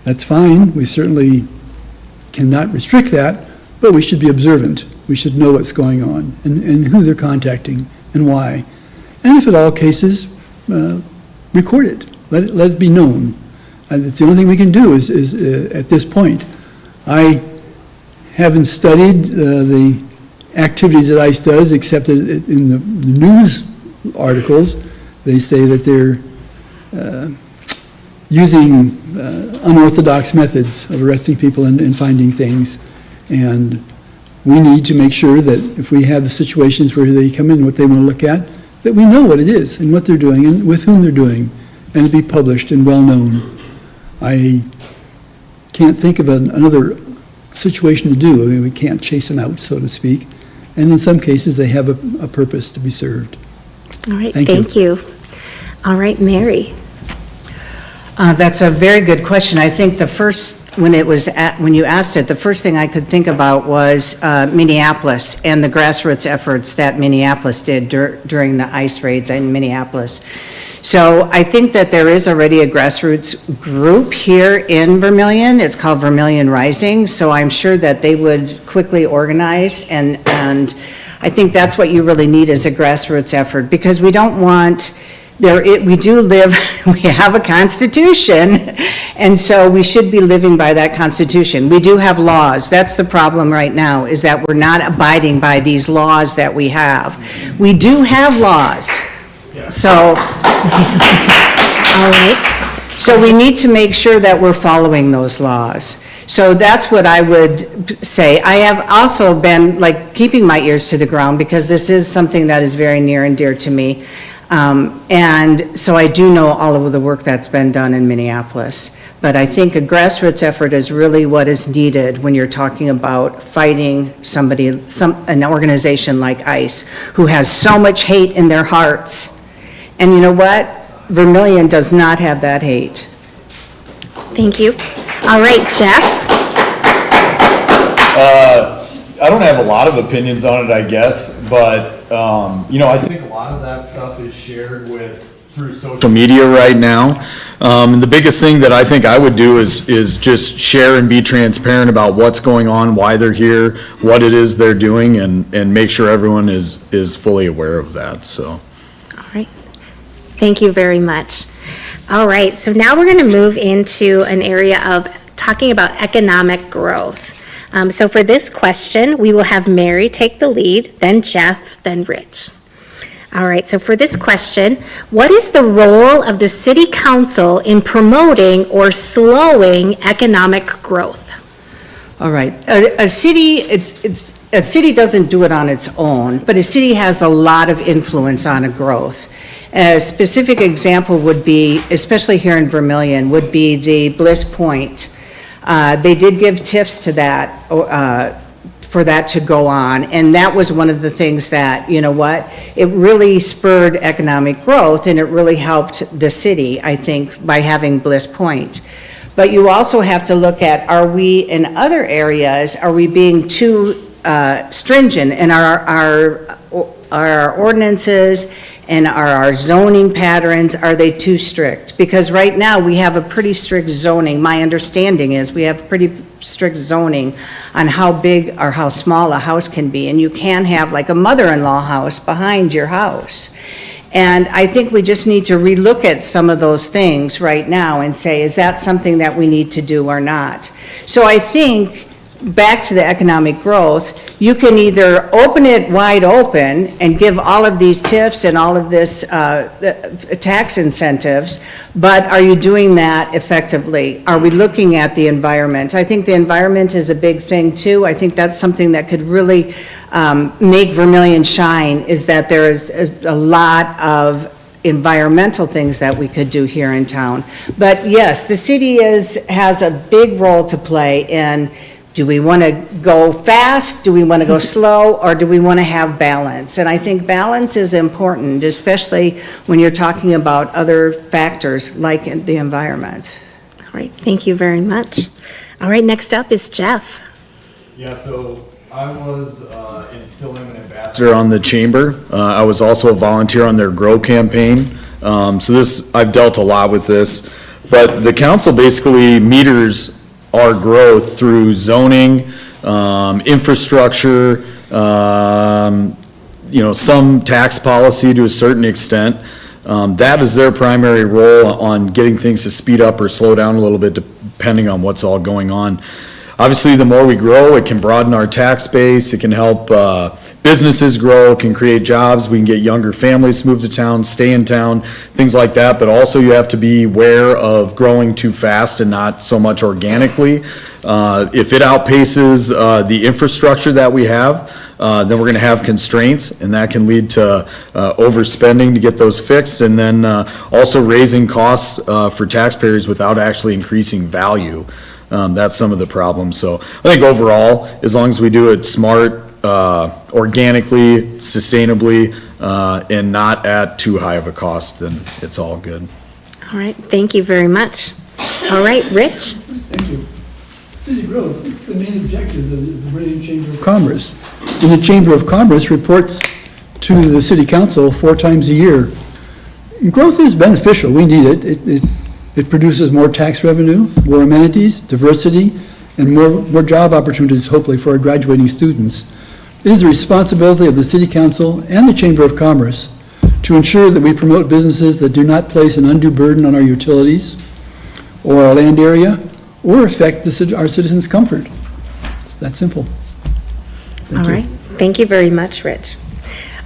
that's fine. We certainly cannot restrict that, but we should be observant. We should know what's going on and who they're contacting and why. And if at all cases, record it. Let it be known. It's the only thing we can do is at this point. I haven't studied the activities that ICE does, except that in the news articles, they say that they're using unorthodox methods of arresting people and finding things. And we need to make sure that if we have the situations where they come in, what they want to look at, that we know what it is and what they're doing and with whom they're doing, and to be published and well-known. I can't think of another situation to do. I mean, we can't chase them out, so to speak. And in some cases, they have a purpose to be served. All right, thank you. All right, Mary. That's a very good question. I think the first, when you asked it, the first thing I could think about was Minneapolis and the grassroots efforts that Minneapolis did during the ICE raids in Minneapolis. So I think that there is already a grassroots group here in Vermillion. It's called Vermillion Rising. So I'm sure that they would quickly organize, and I think that's what you really need is a grassroots effort, because we don't want, we do live, we have a constitution, and so we should be living by that constitution. We do have laws. That's the problem right now, is that we're not abiding by these laws that we have. We do have laws. So, all right. So we need to make sure that we're following those laws. So that's what I would say. I have also been keeping my ears to the ground, because this is something that is very near and dear to me. And so I do know all of the work that's been done in Minneapolis. But I think a grassroots effort is really what is needed when you're talking about fighting an organization like ICE, who has so much hate in their hearts. And you know what? Vermillion does not have that hate. Thank you. All right, Jeff. I don't have a lot of opinions on it, I guess, but, I think a lot of that stuff is shared through social media right now. The biggest thing that I think I would do is just share and be transparent about what's going on, why they're here, what it is they're doing, and make sure everyone is fully aware of that, so. All right. Thank you very much. All right, so now we're going to move into an area of talking about economic growth. So for this question, we will have Mary take the lead, then Jeff, then Rich. All right, so for this question, what is the role of the city council in promoting or slowing economic growth? All right, a city, a city doesn't do it on its own, but a city has a lot of influence on a growth. A specific example would be, especially here in Vermillion, would be the Bliss Point. They did give TIFs to that, for that to go on, and that was one of the things that, you know what, it really spurred economic growth, and it really helped the city, I think, by having Bliss Point. But you also have to look at, are we in other areas, are we being too stringent in our ordinances and our zoning patterns, are they too strict? Because right now, we have a pretty strict zoning. My understanding is we have pretty strict zoning on how big or how small a house can be, and you can have like a mother-in-law house behind your house. And I think we just need to relook at some of those things right now and say, is that something that we need to do or not? So I think, back to the economic growth, you can either open it wide open and give all of these TIFs and all of this tax incentives, but are you doing that effectively? Are we looking at the environment? I think the environment is a big thing too. I think that's something that could really make Vermillion shine, is that there is a lot of environmental things that we could do here in town. But yes, the city has a big role to play in, do we want to go fast, do we want to go slow, or do we want to have balance? And I think balance is important, especially when you're talking about other factors like the environment. All right, thank you very much. All right, next up is Jeff. Yeah, so I was and still am an ambassador on the chamber. I was also a volunteer on their Grow campaign. So I've dealt a lot with this, but the council basically meters our growth through zoning, infrastructure, some tax policy to a certain extent. That is their primary role on getting things to speed up or slow down a little bit depending on what's all going on. Obviously, the more we grow, it can broaden our tax base, it can help businesses grow, it can create jobs, we can get younger families to move to town, stay in town, things like that, but also you have to be aware of growing too fast and not so much organically. If it outpaces the infrastructure that we have, then we're going to have constraints, and that can lead to overspending to get those fixed, and then also raising costs for taxpayers without actually increasing value. That's some of the problems. So I think overall, as long as we do it smart, organically, sustainably, and not at too high of a cost, then it's all good. All right, thank you very much. All right, Rich? Thank you. City growth, it's the main objective of the Vermillion Chamber of Commerce. And the Chamber of Commerce reports to the City Council 4 times a year. And growth is beneficial, we need it. It produces more tax revenue, more amenities, diversity, and more job opportunities, hopefully, for our graduating students. It is the responsibility of the City Council and the Chamber of Commerce to ensure that we promote businesses that do not place an undue burden on our utilities or our land area or affect our citizens' comfort. It's that simple. Thank you. All right, thank you very much, Rich.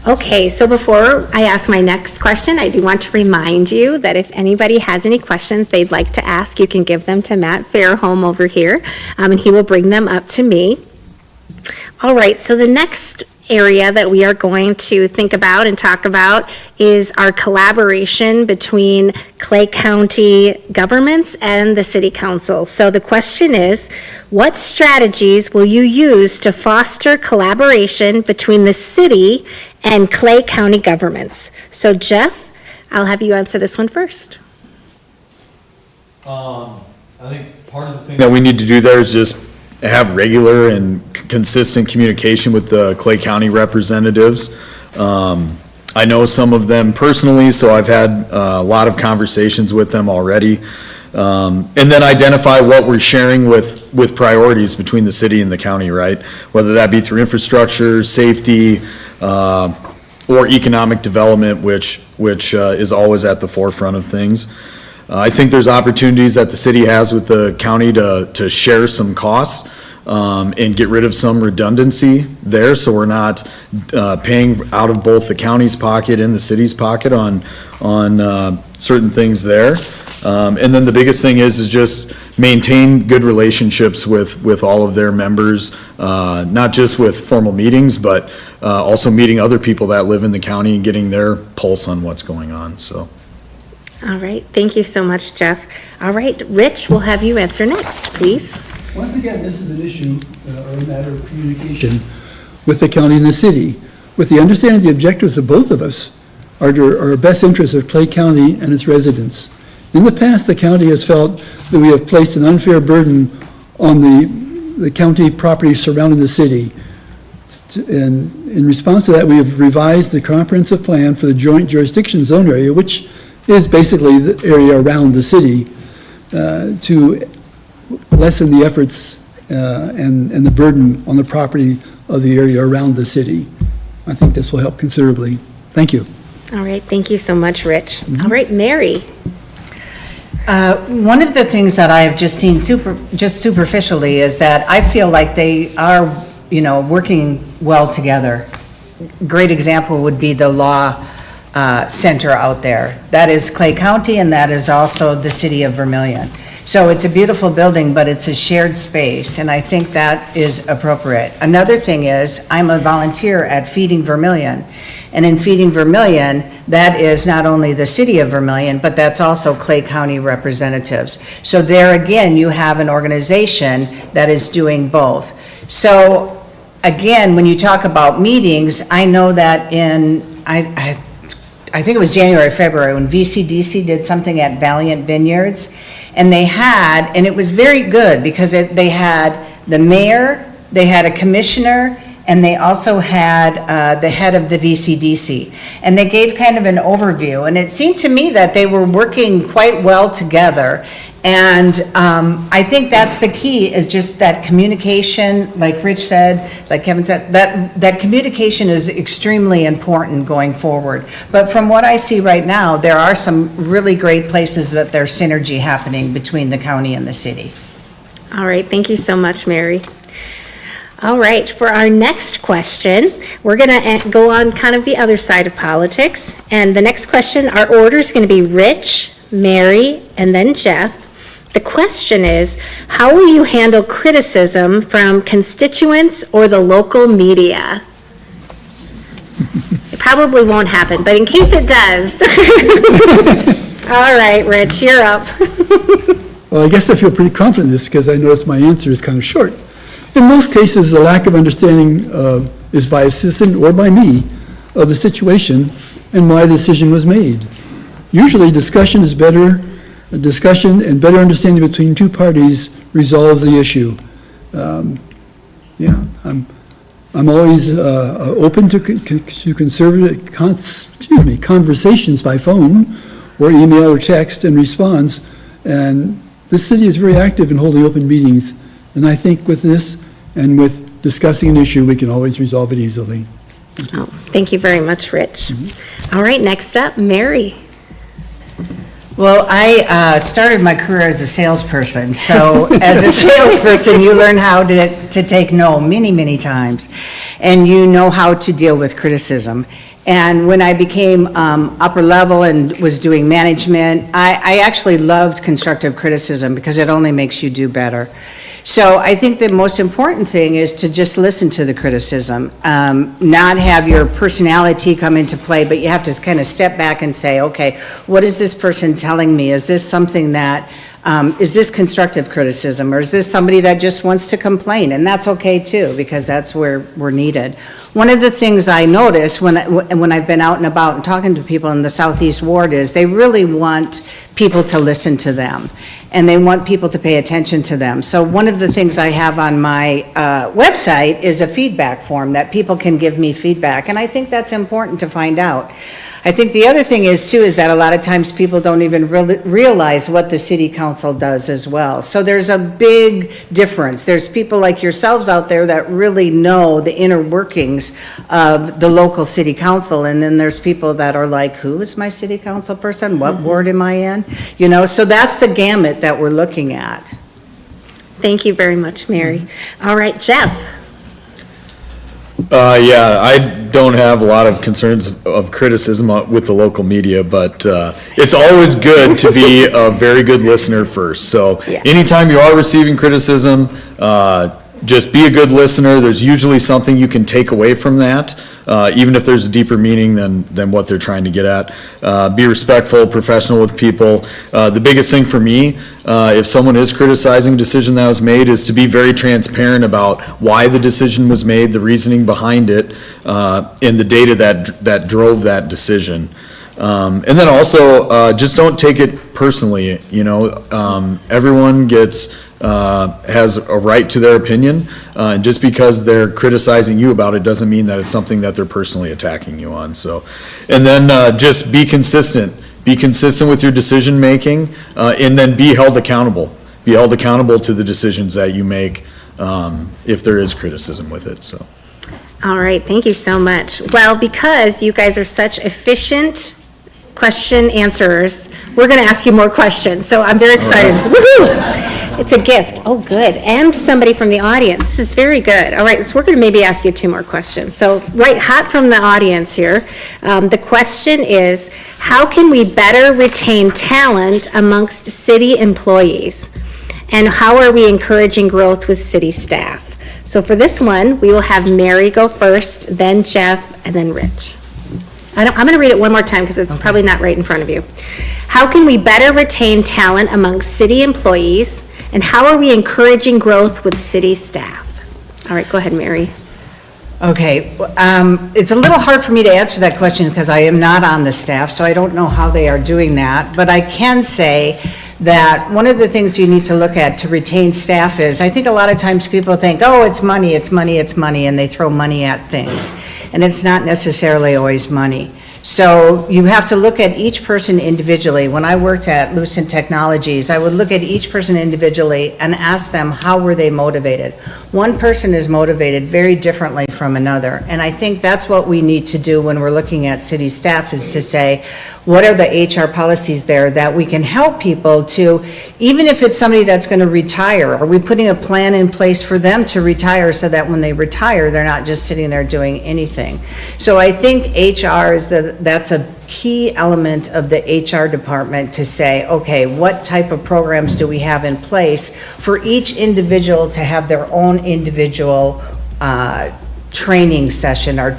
Okay, so before I ask my next question, I do want to remind you that if anybody has any questions they'd like to ask, you can give them to Matt Fairholm over here, and he will bring them up to me. All right, so the next area that we are going to think about and talk about is our collaboration between Clay County governments and the City Council. So the question is, what strategies will you use to foster collaboration between the city and Clay County governments? So Jeff, I'll have you answer this one first. I think part of the thing that we need to do there is just have regular and consistent communication with the Clay County representatives. I know some of them personally, so I've had a lot of conversations with them already. And then identify what we're sharing with priorities between the city and the county, right? Whether that be through infrastructure, safety, or economic development, which is always at the forefront of things. I think there's opportunities that the city has with the county to share some costs. and get rid of some redundancy there, so we're not paying out of both the county's pocket and the city's pocket on certain things there. And then the biggest thing is just maintain good relationships with all of their members, not just with formal meetings, but also meeting other people that live in the county and getting their pulse on what's going on, so. All right, thank you so much, Jeff. All right, Rich, we'll have you answer next, please. Once again, this is an issue or a matter of communication with the county and the city, with the understanding the objectives of both of us are to our best interests of Clay County and its residents. In the past, the county has felt that we have placed an unfair burden on the county property surrounding the city. And in response to that, we have revised the comprehensive plan for the joint jurisdiction zone area, which is basically the area around the city, to lessen the efforts and the burden on the property of the area around the city. I think this will help considerably. Thank you. All right, thank you so much, Rich. All right, Mary. One of the things that I have just seen just superficially is that I feel like they are, working well together. Great example would be the law center out there. That is Clay County, and that is also the city of Vermillion. So it's a beautiful building, but it's a shared space, and I think that is appropriate. Another thing is, I'm a volunteer at Feeding Vermillion, and in Feeding Vermillion, that is not only the city of Vermillion, but that's also Clay County representatives. So there again, you have an organization that is doing both. So again, when you talk about meetings, I know that I think it was January, February, when VCDC did something at Valiant Vineyards, and and it was very good because they had the mayor, they had a commissioner, and they also had the head of the VCDC. And they gave kind of an overview, and it seemed to me that they were working quite well together. And I think that's the key, is just that communication, like Rich said, like Kevin said, that communication is extremely important going forward. But from what I see right now, there are some really great places that there's synergy happening between the county and the city. All right, thank you so much, Mary. All right, for our next question, we're going to go on kind of the other side of politics. And the next question, our order is going to be Rich, Mary, and then Jeff. The question is, how will you handle criticism from constituents or the local media? It probably won't happen, but in case it does. All right, Rich, you're up. Well, I guess I feel pretty confident in this because I notice my answer is kind of short. In most cases, the lack of understanding is by a citizen or by me of the situation and why the decision was made. Usually, discussion and better understanding between two parties resolves the issue. I'm always open to conversations by phone or email or text and response. And this city is very active in holding open meetings. And I think with this and with discussing an issue, we can always resolve it easily. Oh, thank you very much, Rich. All right, next up, Mary. Well, I started my career as a salesperson, so as a salesperson, you learn how to take no many, many times, and you know how to deal with criticism. And when I became upper level and was doing management, I actually loved constructive criticism because it only makes you do better. So I think the most important thing is to just listen to the criticism, not have your personality come into play, but you have to kind of step back and say, okay, what is this person telling me? Is this something that, is this constructive criticism, or is this somebody that just wants to complain? And that's okay too, because that's where we're needed. One of the things I notice when I've been out and about and talking to people in the Southeast Ward is they really want people to listen to them, and they want people to pay attention to them. So one of the things I have on my website is a feedback form that people can give me feedback, and I think that's important to find out. I think the other thing is too, is that a lot of times people don't even realize what the city council does as well. So there's a big difference. There's people like yourselves out there that really know the inner workings of the local city council, and then there's people that are like, who is my city council person? What ward am I in? You know, so that's the gamut that we're looking at. Thank you very much, Mary. All right, Jeff. Yeah, I don't have a lot of concerns of criticism with the local media, but it's always good to be a very good listener first. So Yeah. anytime you are receiving criticism, just be a good listener. There's usually something you can take away from that, even if there's a deeper meaning than what they're trying to get at. Be respectful, professional with people. The biggest thing for me, if someone is criticizing a decision that was made, is to be very transparent about why the decision was made, the reasoning behind it, and the data that drove that decision. And then also, just don't take it personally, everyone has a right to their opinion, and just because they're criticizing you about it doesn't mean that it's something that they're personally attacking you on, so. And then, just be consistent with your decision-making, and then be held accountable. Be held accountable to the decisions that you make, if there is criticism with it, so. All right, thank you so much. Well, because you guys are such efficient question answerers, we're going to ask you more questions, so I'm very excited. Woohoo! It's a gift. Oh, good. And somebody from the audience. This is very good. All right, so we're going to maybe ask you 2 more questions. So right hot from the audience here, the question is, how can we better retain talent amongst city employees? And how are we encouraging growth with city staff? So for this one, we will have Mary go first, then Jeff, and then Rich. I'm going to read it one more time because it's probably not right in front of you. How can we better retain talent among city employees, and how are we encouraging growth with city staff? All right, go ahead, Mary. Okay, it's a little hard for me to answer that question because I am not on the staff, so I don't know how they are doing that. But I can say that one of the things you need to look at to retain staff is, I think a lot of times people think, oh, it's money, it's money, it's money, and they throw money at things. And it's not necessarily always money. So you have to look at each person individually. When I worked at Lucent Technologies, I would look at each person individually and ask them, how were they motivated? One person is motivated very differently from another. And I think that's what we need to do when we're looking at city staff, is to say, what are the HR policies there that we can help people to, even if it's somebody that's going to retire, are we putting a plan in place for them to retire so that when they retire, they're not just sitting there doing anything? So I think HR is that's a key element of the HR department, to say, okay, what type of programs do we have in place for each individual to have their own individual training session or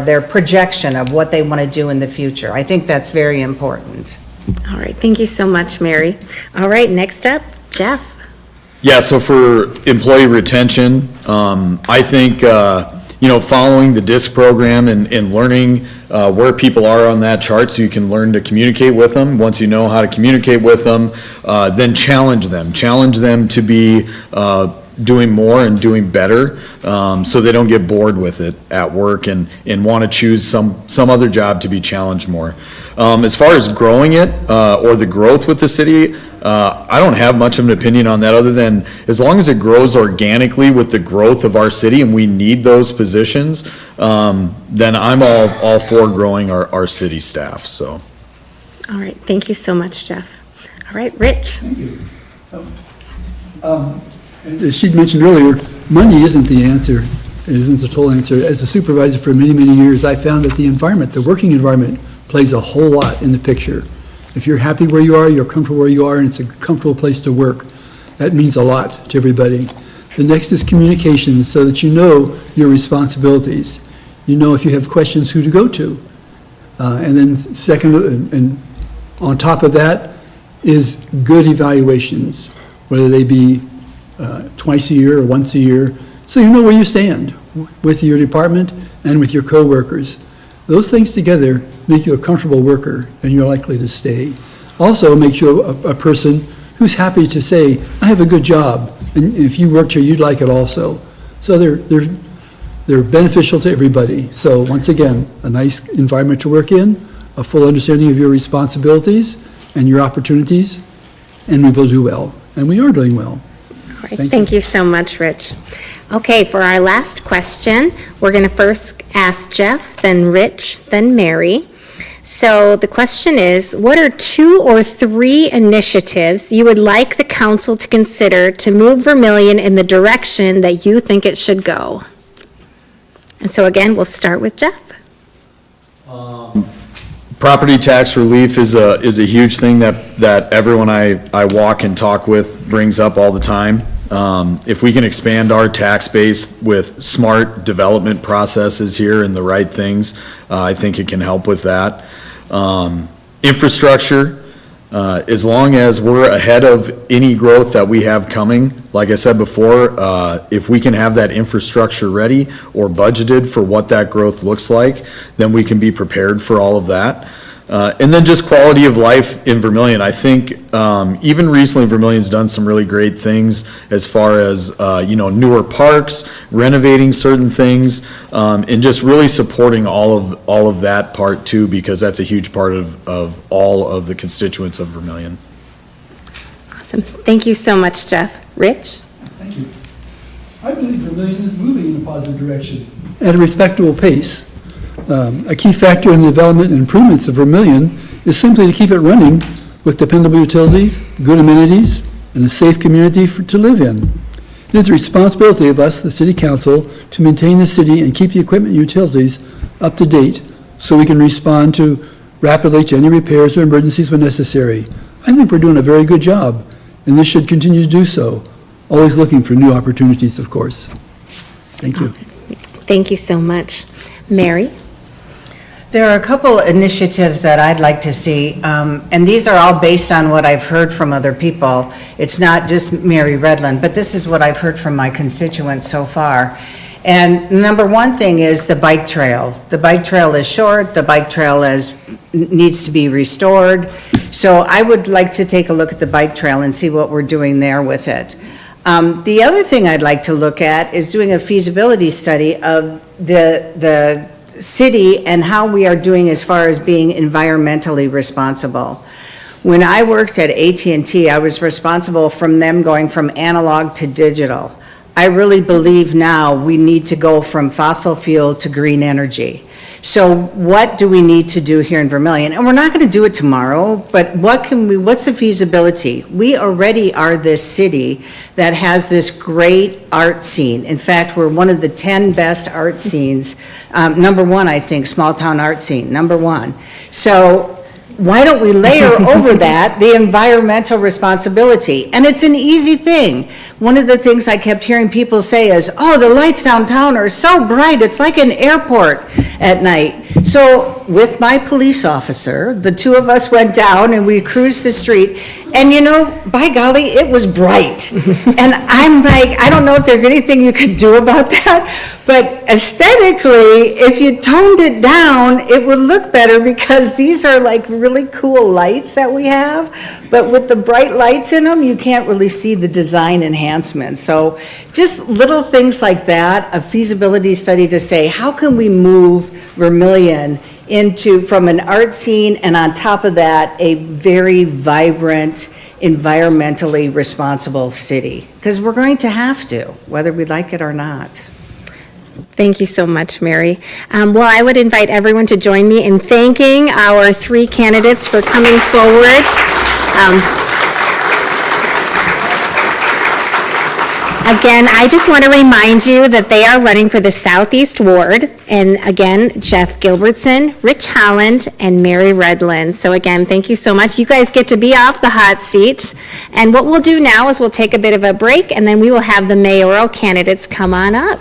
their projection of what they want to do in the future. I think that's very important. All right, thank you so much, Mary. All right, next up, Jeff. Yeah, so for employee retention, I think, following the DISC program and learning where people are on that chart so you can learn to communicate with them. Once you know how to communicate with them, then challenge them. Challenge them to be doing more and doing better, so they don't get bored with it at work and want to choose some other job to be challenged more. As far as growing it, or the growth with the city, I don't have much of an opinion on that, other than as long as it grows organically with the growth of our city and we need those positions, then I'm all for growing our city staff, so. All right, thank you so much, Jeff. All right, Rich. Thank you. As she mentioned earlier, money isn't the answer. It isn't the total answer. As a supervisor for many, many years, I found that the environment, the working environment, plays a whole lot in the picture. If you're happy where you are, you're comfortable where you are, and it's a comfortable place to work, that means a lot to everybody. The next is communication, so that you know your responsibilities. You know if you have questions, who to go to. And then second, and on top of that, is good evaluations, whether they be twice a year or once a year, so you know where you stand with your department and with your coworkers. Those things together make you a comfortable worker, and you're likely to stay. Also makes you a person who's happy to say, I have a good job, and if you worked here, you'd like it also. So they're beneficial to everybody. So once again, a nice environment to work in, a full understanding of your responsibilities and your opportunities, and we will do well. And we are doing well. All right, thank you so much, Rich. Okay, for our last question, we're going to first ask Jeff, then Rich, then Mary. So the question is, what are 2 or 3 initiatives you would like the council to consider to move Vermillion in the direction that you think it should go? And so again, we'll start with Jeff. Property tax relief is a huge thing that everyone I walk and talk with brings up all the time. If we can expand our tax base with smart development processes here and the right things, I think it can help with that. Infrastructure, as long as we're ahead of any growth that we have coming, like I said before, if we can have that infrastructure ready or budgeted for what that growth looks like, then we can be prepared for all of that. And then just quality of life in Vermillion. I think even recently Vermillion's done some really great things as far as newer parks, renovating certain things, and just really supporting all of that part too, because that's a huge part of all of the constituents of Vermillion. Awesome. Thank you so much, Jeff. Rich? Thank you. I believe Vermillion is moving in a positive direction at a respectable pace. A key factor in the development and improvements of Vermillion is simply to keep it running with dependable utilities, good amenities, and a safe community to live in. It is the responsibility of us, the City Council, to maintain the city and keep the equipment and utilities up to date so we can respond rapidly to any repairs or emergencies when necessary. I think we're doing a very good job, and this should continue to do so, always looking for new opportunities, of course. Thank you. Thank you so much. Mary? There are a couple initiatives that I'd like to see, and these are all based on what I've heard from other people. It's not just Mary Redland, but this is what I've heard from my constituents so far. And number one thing is the bike trail. The bike trail is short, the bike trail needs to be restored. So I would like to take a look at the bike trail and see what we're doing there with it. The other thing I'd like to look at is doing a feasibility study of the city and how we are doing as far as being environmentally responsible. When I worked at AT&T, I was responsible from them going from analog to digital. I really believe now we need to go from fossil fuel to green energy. So what do we need to do here in Vermillion? And we're not going to do it tomorrow, but what's the feasibility? We already are this city that has this great art scene. In fact, we're one of the 10 best art scenes. Number one, I think, small town art scene, number one. So why don't we layer over that the environmental responsibility? And it's an easy thing. One of the things I kept hearing people say is, oh, the lights downtown are so bright, it's like an airport at night. So with my police officer, the two of us went down and we cruised the street, and by golly, it was bright. And I'm like, I don't know if there's anything you could do about that, but aesthetically, if you toned it down, it would look better, because these are like really cool lights that we have, but with the bright lights in them, you can't really see the design enhancements. So just little things like that, a feasibility study to say, how can we move Vermillion from an art scene, and on top of that, a very vibrant, environmentally responsible city? Because we're going to have to, whether we like it or not. Thank you so much, Mary. Well, I would invite everyone to join me in thanking our 3 candidates for coming forward. Again, I just want to remind you that they are running for the Southeast Ward. And again, Jeff Gilbertson, Rich Holland, and Mary Redland. So again, thank you so much. You guys get to be off the hot seat. And what we'll do now is we'll take a bit of a break, and then we will have the mayoral candidates come on up.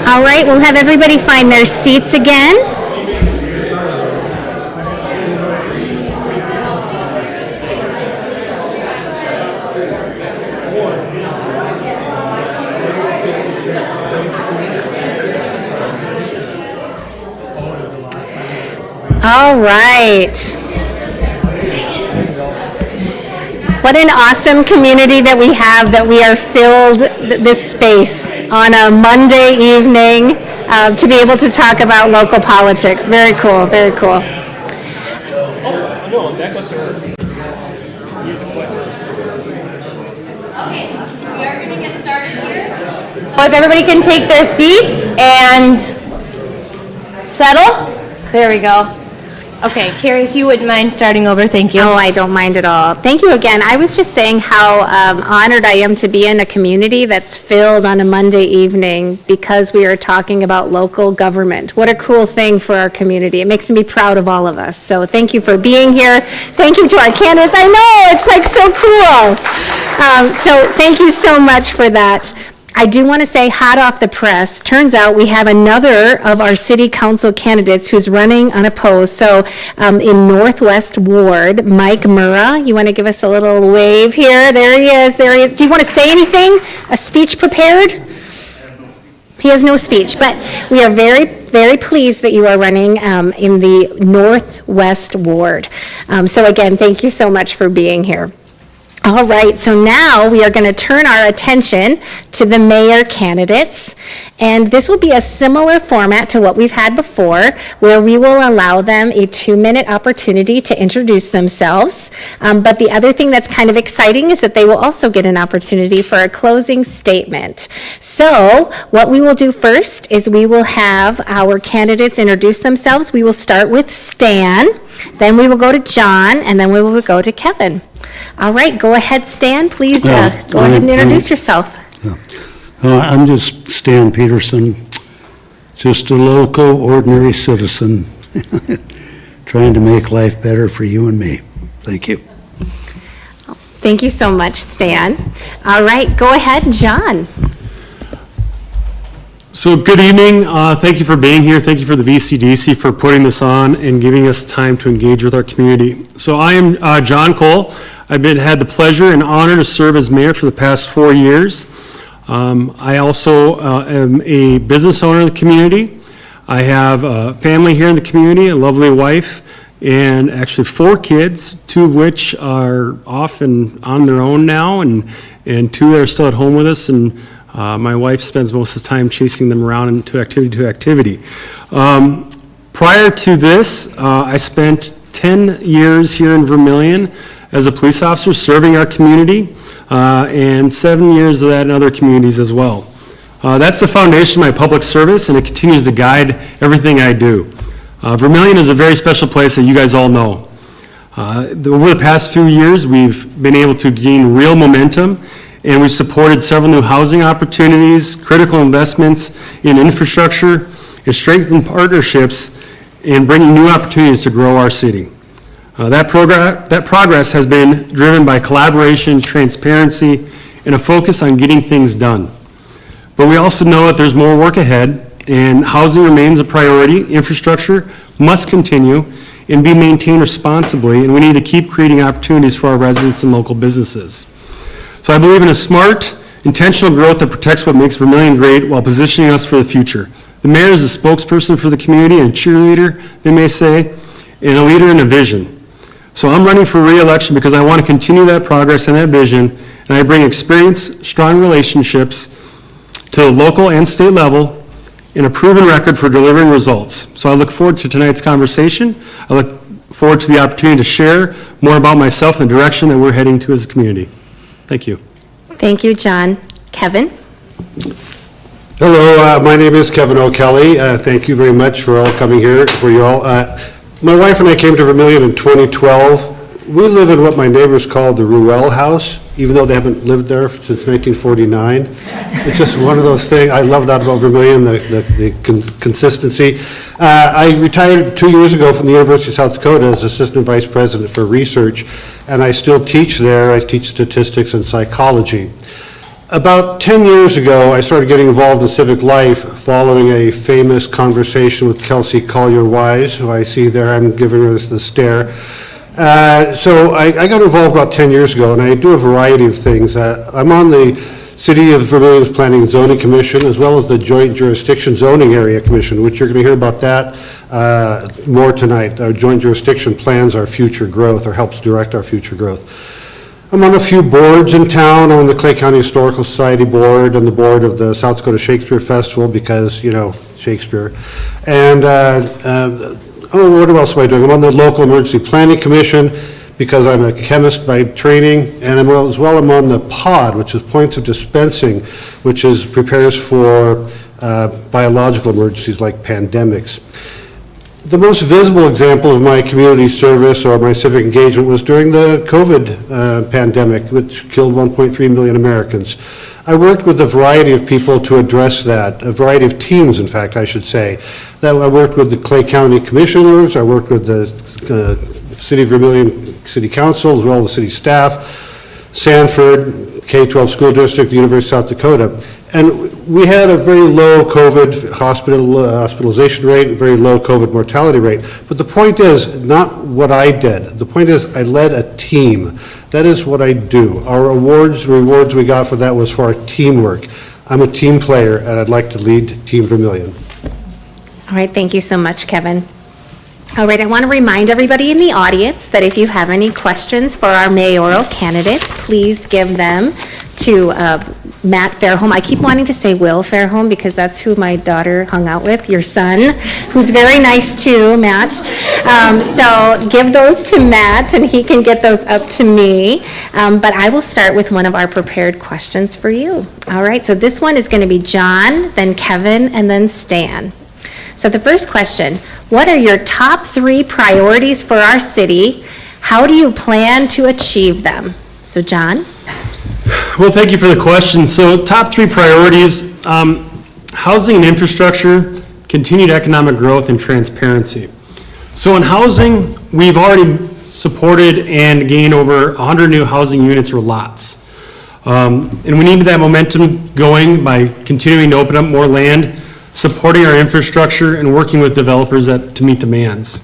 All right, we'll have everybody find their seats again. All right. What an awesome community that we have, that we are filled this space on a Monday evening to be able to talk about local politics. Very cool, very cool. Okay, we are going to get started here. So if everybody can take their seats and settle. There we go. Okay, Carrie, if you wouldn't mind starting over, thank you. Oh, I don't mind at all. Thank you again. I was just saying how honored I am to be in a community that's filled on a Monday evening because we are talking about local government. What a cool thing for our community. It makes me proud of all of us. So thank you for being here. Thank you to our candidates. I know, it's like so cool. So thank you so much for that. I do want to say, hot off the press, turns out we have another of our city council candidates who's running unopposed. So in Northwest Ward, Mike Murrah, you want to give us a little wave here? There he is, there he is. Do you want to say anything? A speech prepared? He has no speech, but we are very, very pleased that you are running in the Northwest Ward. So again, thank you so much for being here. All right, so now we are going to turn our attention to the mayor candidates, and this will be a similar format to what we've had before, where we will allow them a 2-minute opportunity to introduce themselves. But the other thing that's kind of exciting is that they will also get an opportunity for a closing statement. So what we will do first is we will have our candidates introduce themselves. We will start with Stan, then we will go to John, and then we will go to Kevin. All right, go ahead, Stan, please go ahead and introduce yourself. I'm just Stan Peterson, just a local, ordinary citizen, trying to make life better for you and me. Thank you. Thank you so much, Stan. All right, go ahead, John. So good evening. Thank you for being here. Thank you for the VCDC for putting this on and giving us time to engage with our community. So I am John Cole. I've had the pleasure and honor to serve as mayor for the past 4 years. I also am a business owner in the community. I have a family here in the community, a lovely wife, and actually 4 kids, 2 of which are off and on their own now, and 2 that are still at home with us. And my wife spends most of the time chasing them around into activity to activity. Prior to this, I spent 10 years here in Vermillion as a police officer serving our community, and 7 years of that in other communities as well. That's the foundation of my public service, and it continues to guide everything I do. Vermillion is a very special place that you guys all know. Over the past few years, we've been able to gain real momentum, and we've supported several new housing opportunities, critical investments in infrastructure, and strengthened partnerships in bringing new opportunities to grow our city. That progress has been driven by collaboration, transparency, and a focus on getting things done. But we also know that there's more work ahead, and housing remains a priority. Infrastructure must continue and be maintained responsibly, and we need to keep creating opportunities for our residents and local businesses. So I believe in a smart, intentional growth that protects what makes Vermillion great while positioning us for the future. The mayor is a spokesperson for the community and a cheerleader, they may say, and a leader in a vision. So I'm running for re-election because I want to continue that progress and that vision, and I bring experience, strong relationships to the local and state level, and a proven record for delivering results. So I look forward to tonight's conversation. I look forward to the opportunity to share more about myself and the direction that we're heading to as a community. Thank you. Thank you, John. Kevin? Hello, my name is Kevin O'Kelly. Thank you very much for all coming here, for you all. My wife and I came to Vermillion in 2012. We live in what my neighbors call the Ruel House, even though they haven't lived there since 1949. It's just one of those things. I love that about Vermillion, the consistency. I retired 2 years ago from the University of South Dakota as Assistant Vice President for Research, and I still teach there. I teach statistics and psychology. About 10 years ago, I started getting involved in civic life following a famous conversation with Kelsey Collier-Wise, who I see there. I'm giving her the stare. So I got involved about 10 years ago, and I do a variety of things. I'm on the City of Vermillion's Planning and Zoning Commission, as well as the Joint Jurisdiction Zoning Area Commission, which you're going to hear about that more tonight. Our joint jurisdiction plans our future growth, or helps direct our future growth. I'm on a few boards in town. I'm on the Clay County Historical Society board and the board of the South Dakota Shakespeare Festival because, you know, Shakespeare. And what else am I doing? I'm on the Local Emergency Planning Commission because I'm a chemist by training, and I'm on the POD, which is Points of Dispensing, which prepares for biological emergencies like pandemics. The most visible example of my community service or my civic engagement was during the COVID pandemic, which killed 1.3 million Americans. I worked with a variety of people to address that, a variety of teams, in fact, I should say. That I worked with the Clay County Commissioners, I worked with the City of Vermillion City Council, as well as the city staff, Sanford, K-12 School District, the University of South Dakota. And we had a very low COVID hospitalization rate, very low COVID mortality rate. But the point is not what I did. The point is I led a team. That is what I do. Our rewards we got for that was for our teamwork. I'm a team player, and I'd like to lead Team Vermillion. All right, thank you so much, Kevin. All right, I want to remind everybody in the audience that if you have any questions for our mayoral candidates, please give them to Matt Fairholm. I keep wanting to say Will Fairholm because that's who my daughter hung out with, your son, who's very nice too, Matt. So give those to Matt and he can get those up to me. But I will start with one of our prepared questions for you. All right, so this one is going to be John, then Kevin, and then Stan. So the first question, what are your top 3 priorities for our city? How do you plan to achieve them? So John? Well, thank you for the question. So top 3 priorities, housing and infrastructure, continued economic growth, and transparency. So in housing, we've already supported and gained over 100 new housing units or lots. And we need that momentum going by continuing to open up more land, supporting our infrastructure, and working with developers to meet demands.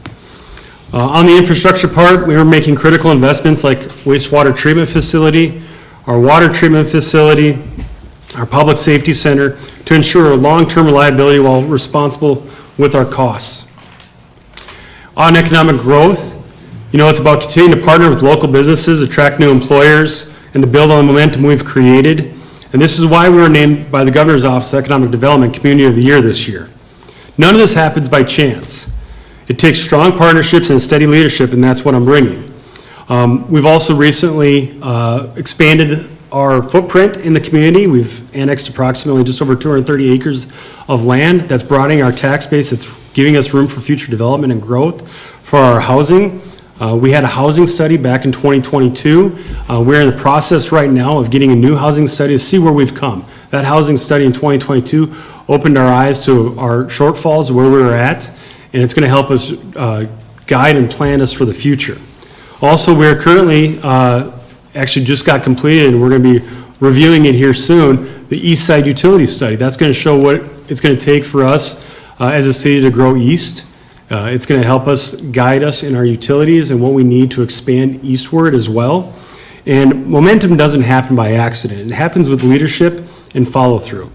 On the infrastructure part, we are making critical investments like wastewater treatment facility, our water treatment facility, our public safety center, to ensure long-term reliability while responsible with our costs. On economic growth, it's about continuing to partner with local businesses, attract new employers, and to build on the momentum we've created. And this is why we were named by the Governor's Office Economic Development Community of the Year this year. None of this happens by chance. It takes strong partnerships and steady leadership, and that's what I'm bringing. We've also recently expanded our footprint in the community. We've annexed approximately just over 230 acres of land. That's broadening our tax base. It's giving us room for future development and growth for our housing. We had a housing study back in 2022. We're in the process right now of getting a new housing study to see where we've come. That housing study in 2022 opened our eyes to our shortfalls, where we were at, and it's going to help us guide and plan us for the future. Also, we're currently, actually just got completed, and we're going to be reviewing it here soon, the East Side Utility Study. That's going to show what it's going to take for us as a city to grow east. It's going to help us guide us in our utilities and what we need to expand eastward as well. And momentum doesn't happen by accident. It happens with leadership and follow through.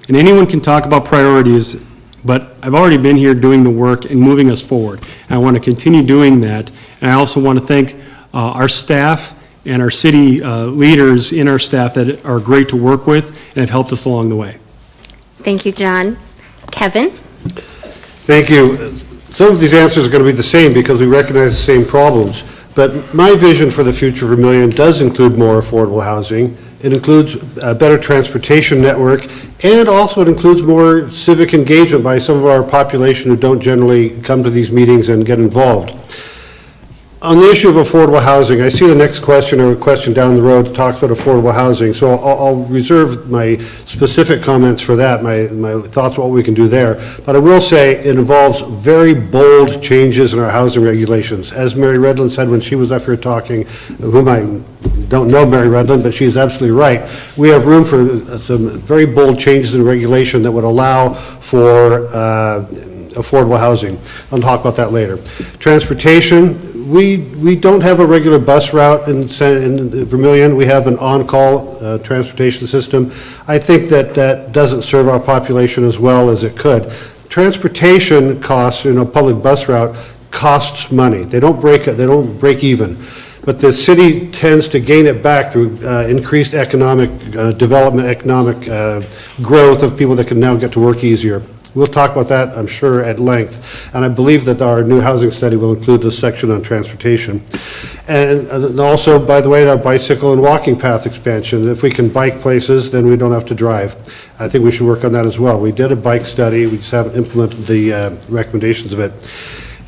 And anyone can talk about priorities, but I've already been here doing the work and moving us forward. And I want to continue doing that. And I also want to thank our staff and our city leaders in our staff that are great to work with and have helped us along the way. Thank you, John. Kevin? Thank you. Some of these answers are going to be the same because we recognize the same problems. But my vision for the future of Vermillion does include more affordable housing. It includes a better transportation network, and also it includes more civic engagement by some of our population who don't generally come to these meetings and get involved. On the issue of affordable housing, I see the next question or a question down the road talks about affordable housing, so I'll reserve my specific comments for that, my thoughts on what we can do there. But I will say it involves very bold changes in our housing regulations. As Mary Redland said when she was up here talking, whom I don't know Mary Redland, but she's absolutely right. We have room for some very bold changes in regulation that would allow for affordable housing. I'll talk about that later. Transportation. We don't have a regular bus route in Vermillion. We have an on-call transportation system. I think that doesn't serve our population as well as it could. Transportation costs, public bus route costs money. They don't break even. But the city tends to gain it back through increased economic development, economic growth of people that can now get to work easier. We'll talk about that, I'm sure, at length, and I believe that our new housing study will include this section on transportation. And also, by the way, our bicycle and walking path expansion. If we can bike places, then we don't have to drive. I think we should work on that as well. We did a bike study, we just haven't implemented the recommendations of it.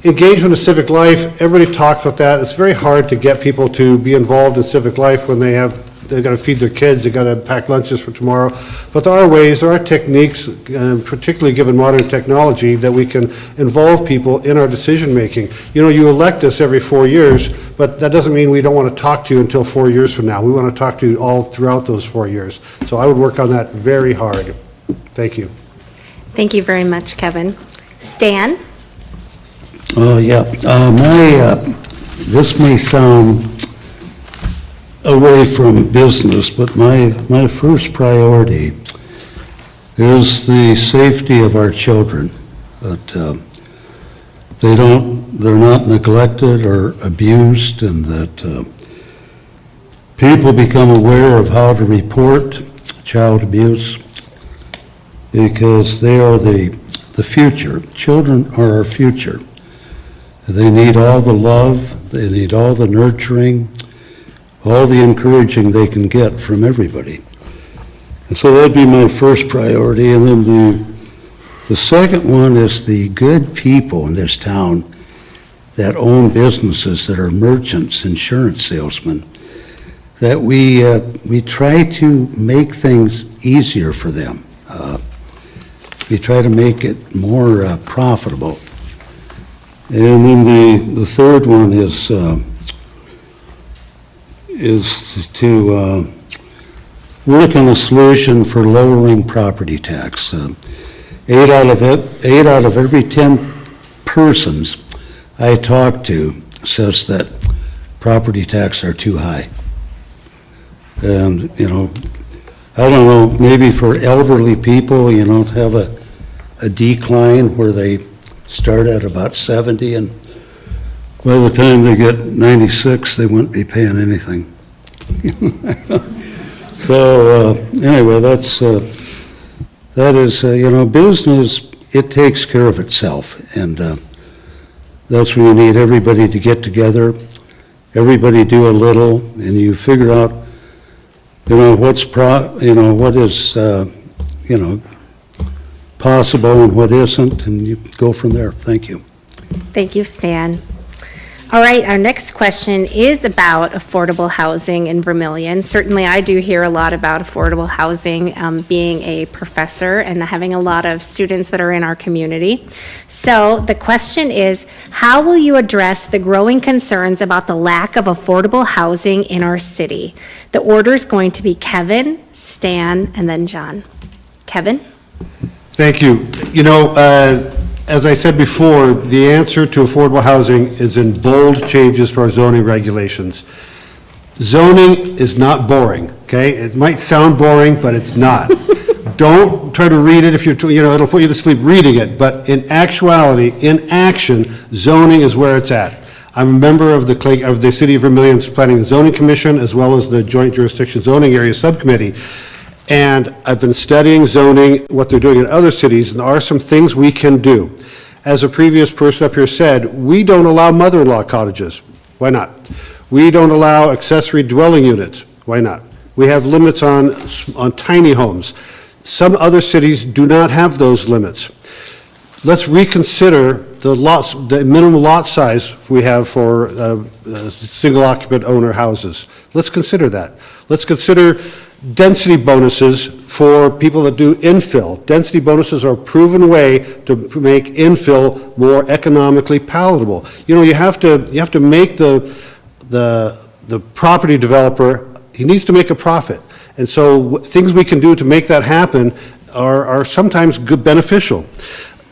Engagement of civic life, everybody talks about that. It's very hard to get people to be involved in civic life when they've got to feed their kids, they've got to pack lunches for tomorrow. But there are ways, there are techniques, particularly given modern technology, that we can involve people in our decision making. You elect us every 4 years, but that doesn't mean we don't want to talk to you until 4 years from now. We want to talk to you all throughout those 4 years. So I would work on that very hard. Thank you. Thank you very much, Kevin. Stan? This may sound away from business, but my first priority is the safety of our children. That they're not neglected or abused, and that people become aware of how to report child abuse, because they are the future. Children are our future. They need all the love, they need all the nurturing, all the encouraging they can get from everybody. And so that'd be my first priority. And then the second one is the good people in this town that own businesses, that are merchants, insurance salesmen, that we try to make things easier for them. We try to make it more profitable. And then the third one is to work on a solution for lowering property tax. 8 out of every 10 persons I talk to says that property taxes are too high. And, I don't know, maybe for elderly people, have a decline where they start at about 70, and by the time they get 96, they wouldn't be paying anything. So anyway, that is business. It takes care of itself, and that's when you need everybody to get together. Everybody do a little, and you figure out, what is possible and what isn't, and you go from there. Thank you. Thank you, Stan. All right, our next question is about affordable housing in Vermillion. Certainly, I do hear a lot about affordable housing, being a professor and having a lot of students that are in our community. So the question is, how will you address the growing concerns about the lack of affordable housing in our city? The order is going to be Kevin, Stan, and then John. Kevin? Thank you. As I said before, the answer to affordable housing is in bold changes for our zoning regulations. Zoning is not boring, okay? It might sound boring, but it's not. Don't try to read it if it'll put you to sleep reading it, but in actuality, in action, zoning is where it's at. I'm a member of the City of Vermillion's Planning and Zoning Commission, as well as the Joint Jurisdiction Zoning Area Subcommittee. And I've been studying zoning, what they're doing in other cities, and there are some things we can do. As a previous person up here said, we don't allow mother-in-law cottages. Why not? We don't allow accessory dwelling units. Why not? We have limits on tiny homes. Some other cities do not have those limits. Let's reconsider lots, the minimum lot size we have for single occupant owner houses. Let's consider that. Let's consider density bonuses for people that do infill. Density bonuses are a proven way to make infill more economically palatable. You know, you have to make the property developer, he needs to make a profit. And so things we can do to make that happen are sometimes good, beneficial.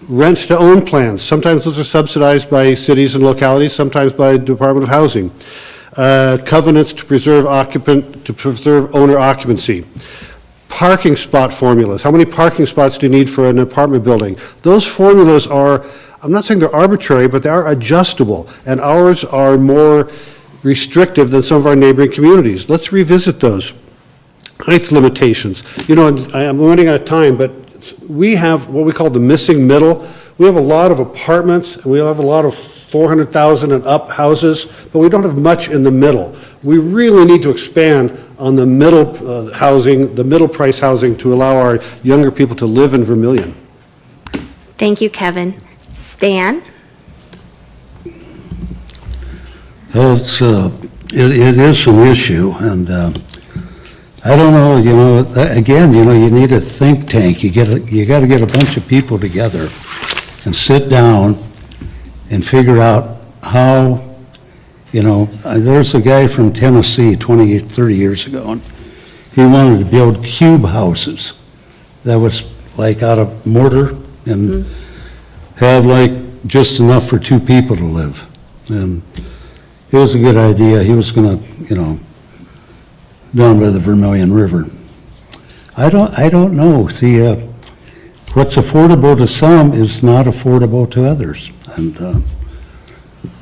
Rent-to-own plans, sometimes those are subsidized by cities and localities, sometimes by the Department of Housing. Covenants to preserve owner occupancy. Parking spot formulas. How many parking spots do you need for an apartment building? Those formulas are, I'm not saying they're arbitrary, but they are adjustable, and ours are more restrictive than some of our neighboring communities. Let's revisit those. Height limitations. You know, and I'm running out of time, but we have what we call the missing middle. We have a lot of apartments, and we have a lot of 400,000 and up houses, but we don't have much in the middle. We really need to expand on the middle housing, the middle price housing, to allow our younger people to live in Vermillion. Thank you, Kevin. Stan? Well, it is an issue, and I don't know, you know, again, you know, you need a think tank. You got to get a bunch of people together and sit down and figure out how, you know, there's a guy from Tennessee 20, 30 years ago, and he wanted to build cube houses that was like out of mortar and have like just enough for 2 people to live. And it was a good idea. He was gonna, you know, down by the Vermillion River. I don't know. See, what's affordable to some is not affordable to others. And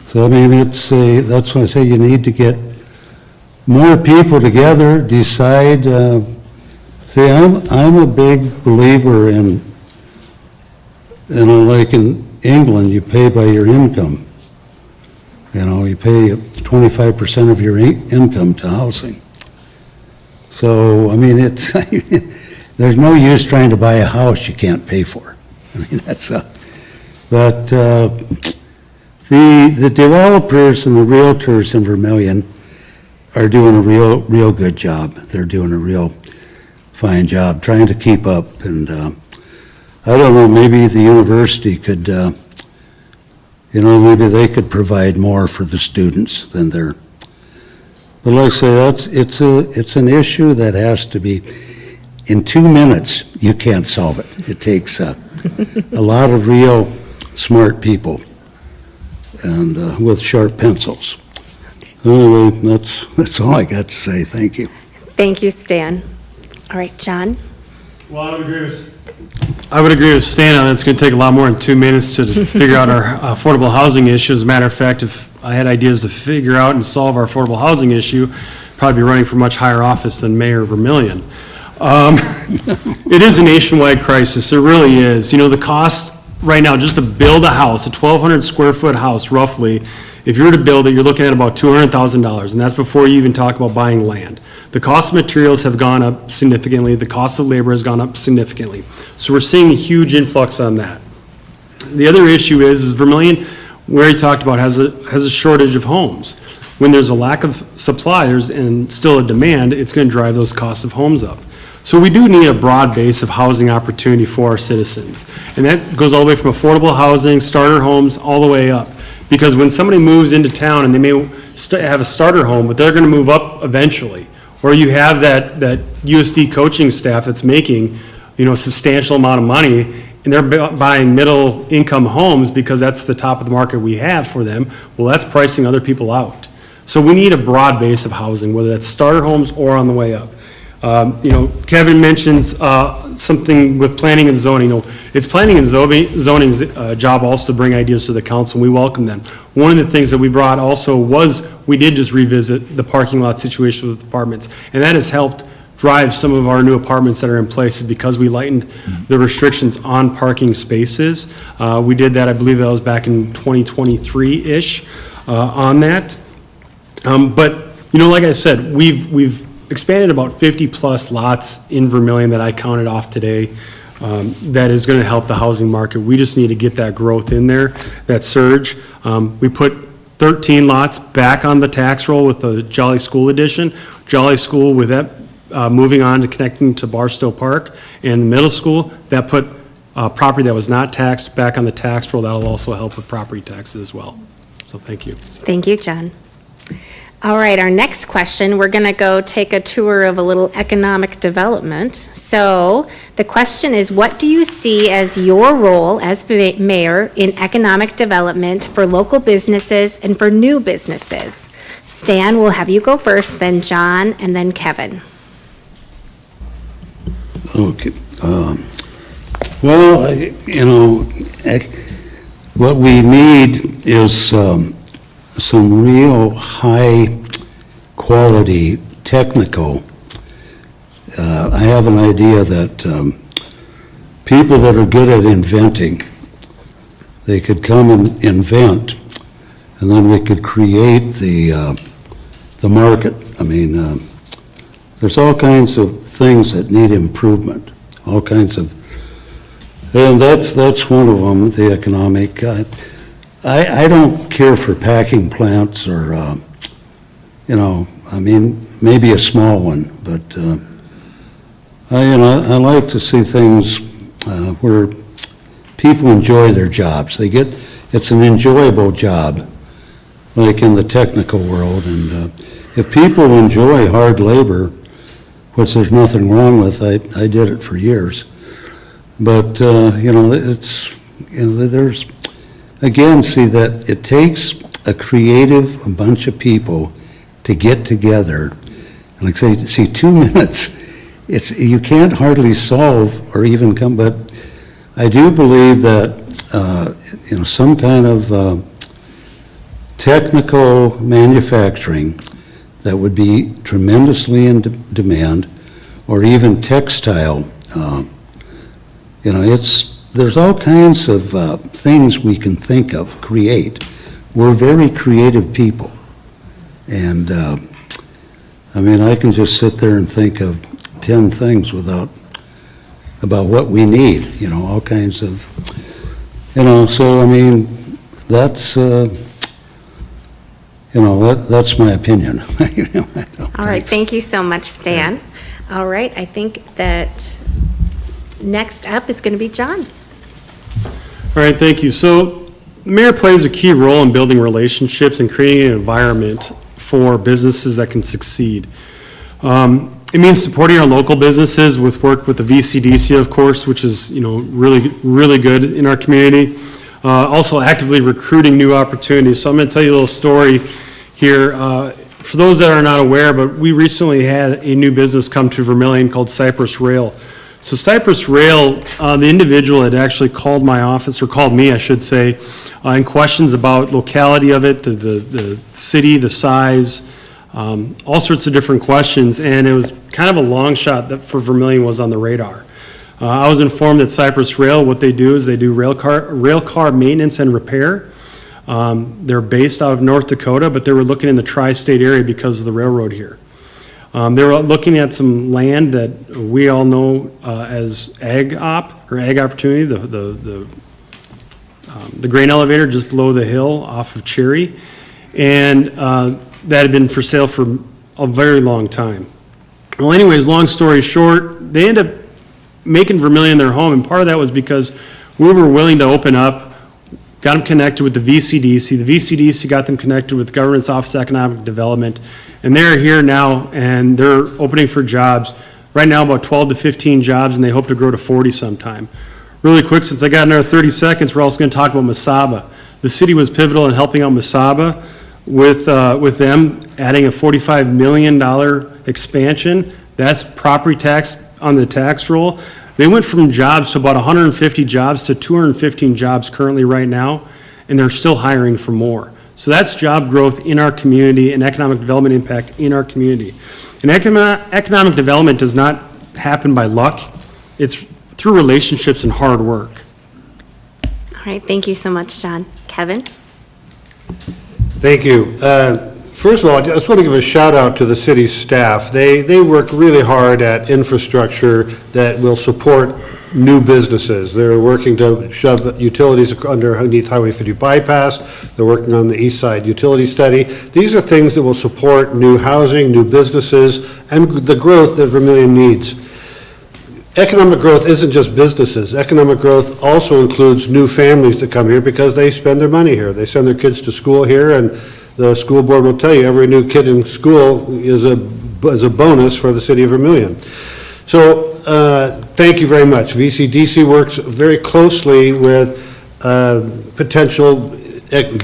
so, I mean, that's why I say you need to get more people together, decide. See, I'm a big believer in, you know, like in England, you pay by your income. You know, you pay 25% of your income to housing. So, I mean, there's no use trying to buy a house you can't pay for. I mean, but the developers and the realtors in Vermillion are doing a real good job. They're doing a real fine job trying to keep up. And I don't know, maybe the university could, you know, maybe they could provide more for the students than they're. But like I say, it's an issue that has to be, in 2 minutes, you can't solve it. It takes a lot of real smart people and with sharp pencils. Anyway, that's all I got to say. Thank you. Thank you, Stan. All right, John? Well, I would agree with Stan on it's going to take a lot more than 2 minutes to figure out our affordable housing issue. As a matter of fact, if I had ideas to figure out and solve our affordable housing issue, probably be running for much higher office than Mayor of Vermillion. It is a nationwide crisis. It really is. You know, the cost right now just to build a house, a 1,200 square foot house roughly, if you were to build it, you're looking at about $200,000, and that's before you even talk about buying land. The cost of materials have gone up significantly. The cost of labor has gone up significantly. So we're seeing a huge influx on that. The other issue is Vermillion, where he talked about, has a shortage of homes. When there's a lack of supply and still a demand, it's going to drive those costs of homes up. So we do need a broad base of housing opportunity for our citizens. And that goes all the way from affordable housing, starter homes, all the way up. Because when somebody moves into town and they may have a starter home, but they're going to move up eventually, or you have that USD coaching staff that's making, you know, a substantial amount of money, and they're buying middle income homes because that's the top of the market we have for them, well, that's pricing other people out. So we need a broad base of housing, whether that's starter homes or on the way up. You know, Kevin mentions something with planning and zoning. You know, it's planning and zoning's job also to bring ideas to the council, and we welcome them. One of the things that we brought also was, we did just revisit the parking lot situation with apartments, and that has helped drive some of our new apartments that are in place because we lightened the restrictions on parking spaces. We did that, I believe that was back in 2023-ish on that. But, you know, like I said, we've expanded about 50 plus lots in Vermillion that I counted off today. that is going to help the housing market. We just need to get that growth in there, that surge. We put 13 lots back on the tax roll with the Jolly School addition. Jolly School with that moving on to connecting to Barstow Park, and middle school, that put property that was not taxed back on the tax roll. That'll also help with property taxes as well. So thank you. Thank you, John. All right, our next question, we're going to go take a tour of a little economic development. So the question is, what do you see as your role as mayor in economic development for local businesses and for new businesses? Stan, we'll have you go first, then John, and then Kevin. Okay. Well, what we need is some real high-quality technical. I have an idea that people that are good at inventing, they could come and invent, and then we could create the market. I mean, there's all kinds of things that need improvement, all kinds of, and that's one of them, the economic. I don't care for packing plants or, I mean, maybe a small one, but I like to see things where people enjoy their jobs. It's an enjoyable job, like in the technical world, and if people enjoy hard labor, which there's nothing wrong with, I did it for years, but, there's, again, see that it takes a bunch of people to get together, and like I say, see, 2 minutes, you can't hardly solve or even come, but I do believe that, some kind of technical manufacturing that would be tremendously in demand, or even textile, there's all kinds of things we can think of, create. We're very creative people. And, I can just sit there and think of 10 things about what we need, all kinds of, so, that's, that's my opinion. All right, thank you so much, Stan. All right, I think that next up is going to be John. All right, thank you. So the mayor plays a key role in building relationships and creating an environment for businesses that can succeed. It means supporting our local businesses with work with the VCDC, of course, which is, really, really good in our community. Also actively recruiting new opportunities. So I'm going to tell you a little story here. For those that are not aware, but we recently had a new business come to Vermillion called Cypress Rail. So Cypress Rail, the individual had actually called my office, or called me, I should say, in questions about locality of it, the city, the size, all sorts of different questions, and it was kind of a long shot that for Vermillion was on the radar. I was informed that Cypress Rail, what they do is they do rail car maintenance and repair. They're based out of North Dakota, but they were looking in the tri-state area because of the railroad here. They were looking at some land that we all know as ag opportunity, the grain elevator just below the hill off of Cherry, and that had been for sale for a very long time. Well, anyways, long story short, they ended up making Vermillion their home, and part of that was because we were willing to open up, got them connected with the VCDC. The VCDC got them connected with the Government's Office of Economic Development, and they're here now, and they're opening for jobs. Right now, about 12 to 15 jobs, and they hope to grow to 40 sometime. Really quick, since I got another 30 seconds, we're also going to talk about Mesaba. The city was pivotal in helping out Mesaba with them adding a $45 million expansion. That's property tax on the tax roll. They went from jobs to about 150 jobs to 215 jobs currently right now, and they're still hiring for more. So that's job growth in our community and economic development impact in our community. And economic development does not happen by luck. It's through relationships and hard work. All right, thank you so much, John. Kevin? Thank you. First of all, I just want to give a shout out to the city staff. They work really hard at infrastructure that will support new businesses. They're working to shove utilities underneath Highway 50 bypass. They're working on the east side utility study. These are things that will support new housing, new businesses, and the growth that Vermillion needs. Economic growth isn't just businesses. Economic growth also includes new families that come here because they spend their money here. They send their kids to school here, and the school board will tell you every new kid in school is a bonus for the city of Vermillion. So thank you very much. VCDC works very closely with potential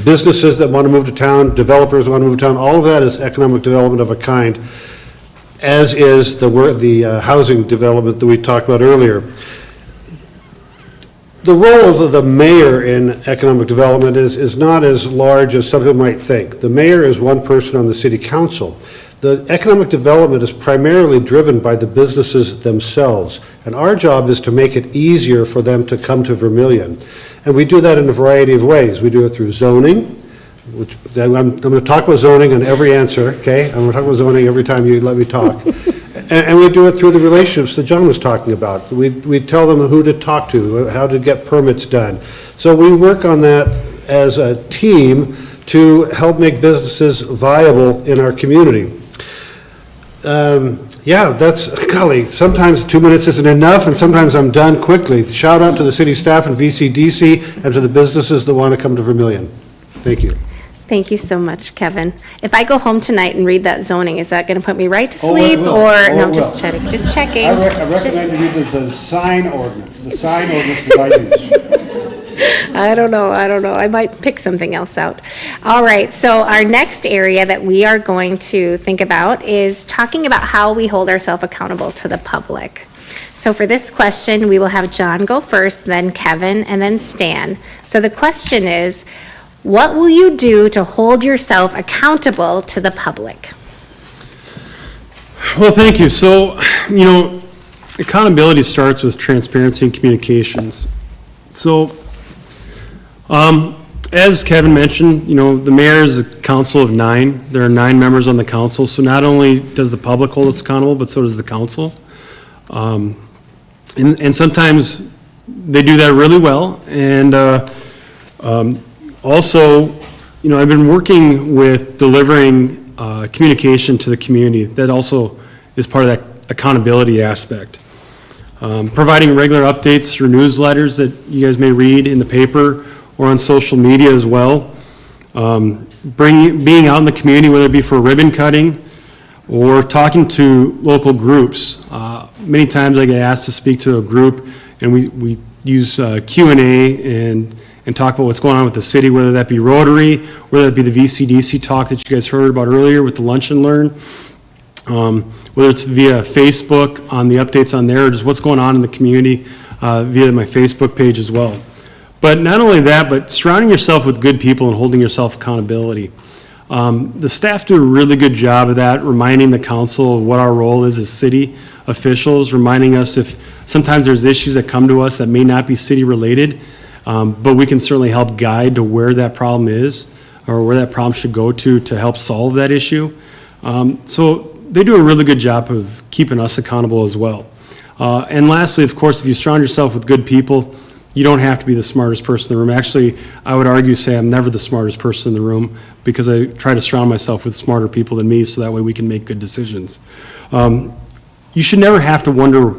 businesses that want to move to town, developers want to move to town. All of that is economic development of a kind, as is the housing development that we talked about earlier. The role of the mayor in economic development is not as large as some people might think. The mayor is one person on the city council. The economic development is primarily driven by the businesses themselves, and our job is to make it easier for them to come to Vermillion. And we do that in a variety of ways. We do it through zoning, which I'm going to talk about zoning on every answer, okay? I'm going to talk about zoning every time you let me talk. And we do it through the relationships that John was talking about. We tell them who to talk to, how to get permits done. So we work on that as a team to help make businesses viable in our community. Yeah, that's, golly, sometimes 2 minutes isn't enough, and sometimes I'm done quickly. Shout out to the city staff and VCDC and to the businesses that want to come to Vermillion. Thank you. Thank you so much, Kevin. If I go home tonight and read that zoning, is that going to put me right to Oh, it sleep? will. Or, Oh, no, it just will. checking, just checking. I recommend you read the sign ordinance, that I use. I don't know. I might pick something else out. All right, so our next area that we are going to think about is talking about how we hold ourselves accountable to the public. So for this question, we will have John go first, then Kevin, and then Stan. So the question is, what will you do to hold yourself accountable to the public? Well, thank you. So, accountability starts with transparency and communications. So, as Kevin mentioned, the mayor is a council of 9. There are 9 members on the council. So not only does the public hold us accountable, but so does the council. And sometimes they do that really well. And also, I've been working with delivering communication to the community. That also is part of that accountability aspect. Providing regular updates through newsletters that you guys may read in the paper or on social media as well. Being out in the community, whether it be for ribbon cutting or talking to local groups. Many times I get asked to speak to a group, and we use Q&A and talk about what's going on with the city, whether that be Rotary, whether that be the VCDC talk that you guys heard about earlier with the Lunch and Learn, whether it's via Facebook on the updates on there, or just what's going on in the community via my Facebook page as well. But not only that, but surrounding yourself with good people and holding yourself accountability. The staff do a really good job of that, reminding the council of what our role is as city officials, reminding us if sometimes there's issues that come to us that may not be city related, but we can certainly help guide to where that problem is or where that problem should go to help solve that issue. So they do a really good job of keeping us accountable as well. And lastly, of course, if you surround yourself with good people, you don't have to be the smartest person in the room. Actually, I would say I'm never the smartest person in the room because I try to surround myself with smarter people than me so that way we can make good decisions. You should never have to wonder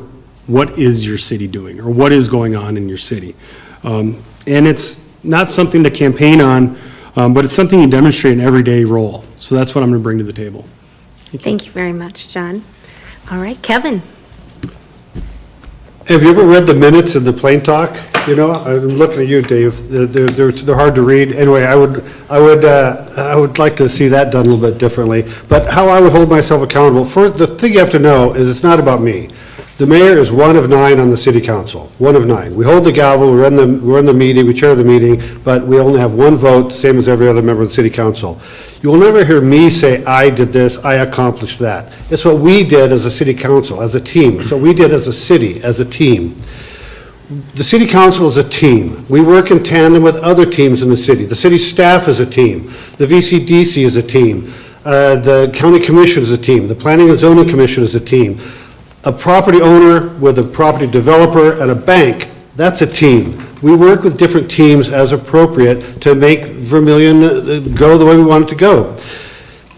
what is your city doing or what is going on in your city. And it's not something to campaign on, but it's something you demonstrate in everyday role. So that's what I'm going to bring to the table. Thank you very much, John. All right, Kevin. Have you ever read the minutes in the plain talk? I'm looking at you, Dave. They're hard to read. Anyway, I would like to see that done a little bit differently. But how I would hold myself accountable, the thing you have to know is it's not about me. The mayor is one of 9 on the city council, one of 9. We hold the gavel, we're in the meeting, we chair the meeting, but we only have one vote, same as every other member of the city council. You will never hear me say, I did this, I accomplished that. It's what we did as a city council, as a team. It's what we did as a city, as a team. The city council is a team. We work in tandem with other teams in the city. The city staff is a team. The VCDC is a team. The county commission is a team. The planning and zoning commission is a team. A property owner with a property developer and a bank, that's a team. We work with different teams as appropriate to make Vermillion go the way we want it to go.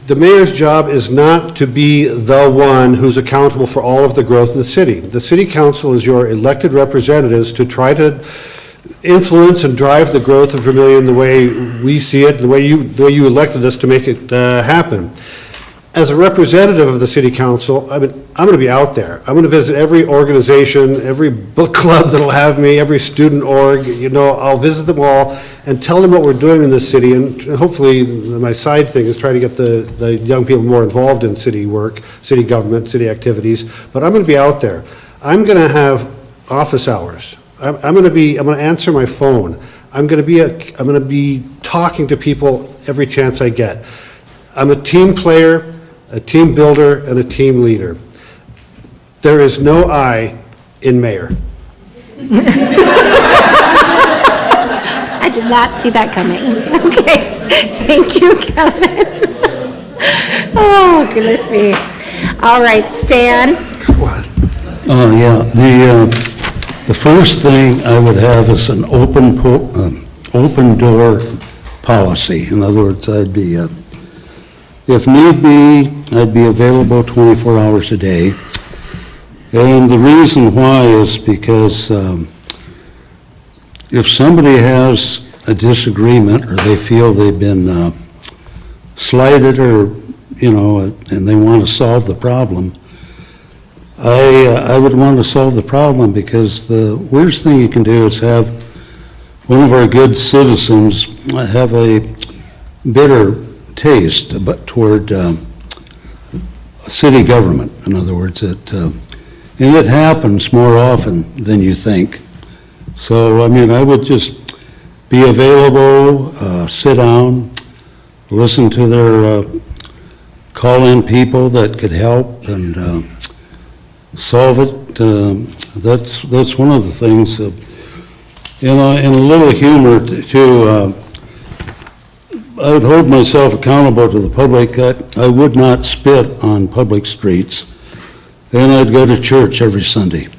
The mayor's job is not to be the one who's accountable for all of the growth in the city. The city council is your elected representatives to try to influence and drive the growth of Vermillion the way we see it, the way you elected us to make it happen. As a representative of the city council, I'm going to be out there. I'm going to visit every organization, every book club that'll have me, every student org, I'll visit them all and tell them what we're doing in this city. And hopefully my side thing is try to get the young people more involved in city work, city government, city activities. But I'm going to be out there. I'm going to have office hours. I'm going to answer my phone. I'm going to be talking to people every chance I get. I'm a team player, a team builder, and a team leader. There is no I in mayor. I did not see that coming. Okay, thank you, Kevin. Oh, goodness me. All right, Stan. Yeah, the first thing I would have is an open door policy. In other words, I'd be, if need be, I'd be available 24 hours a day. And the reason why is because if somebody has a disagreement or they feel they've been slighted or, and they want to solve the problem, I would want to solve the problem, because the worst thing you can do is have one of our good citizens have a bitter taste toward city government. In other words, and it happens more often than you think. So, I would just be available, sit down, listen to their call-in people that could help and solve it. That's one of the things. And a little humor too. I would hold myself accountable to the public. I would not spit on public streets, and I'd go to church every Sunday.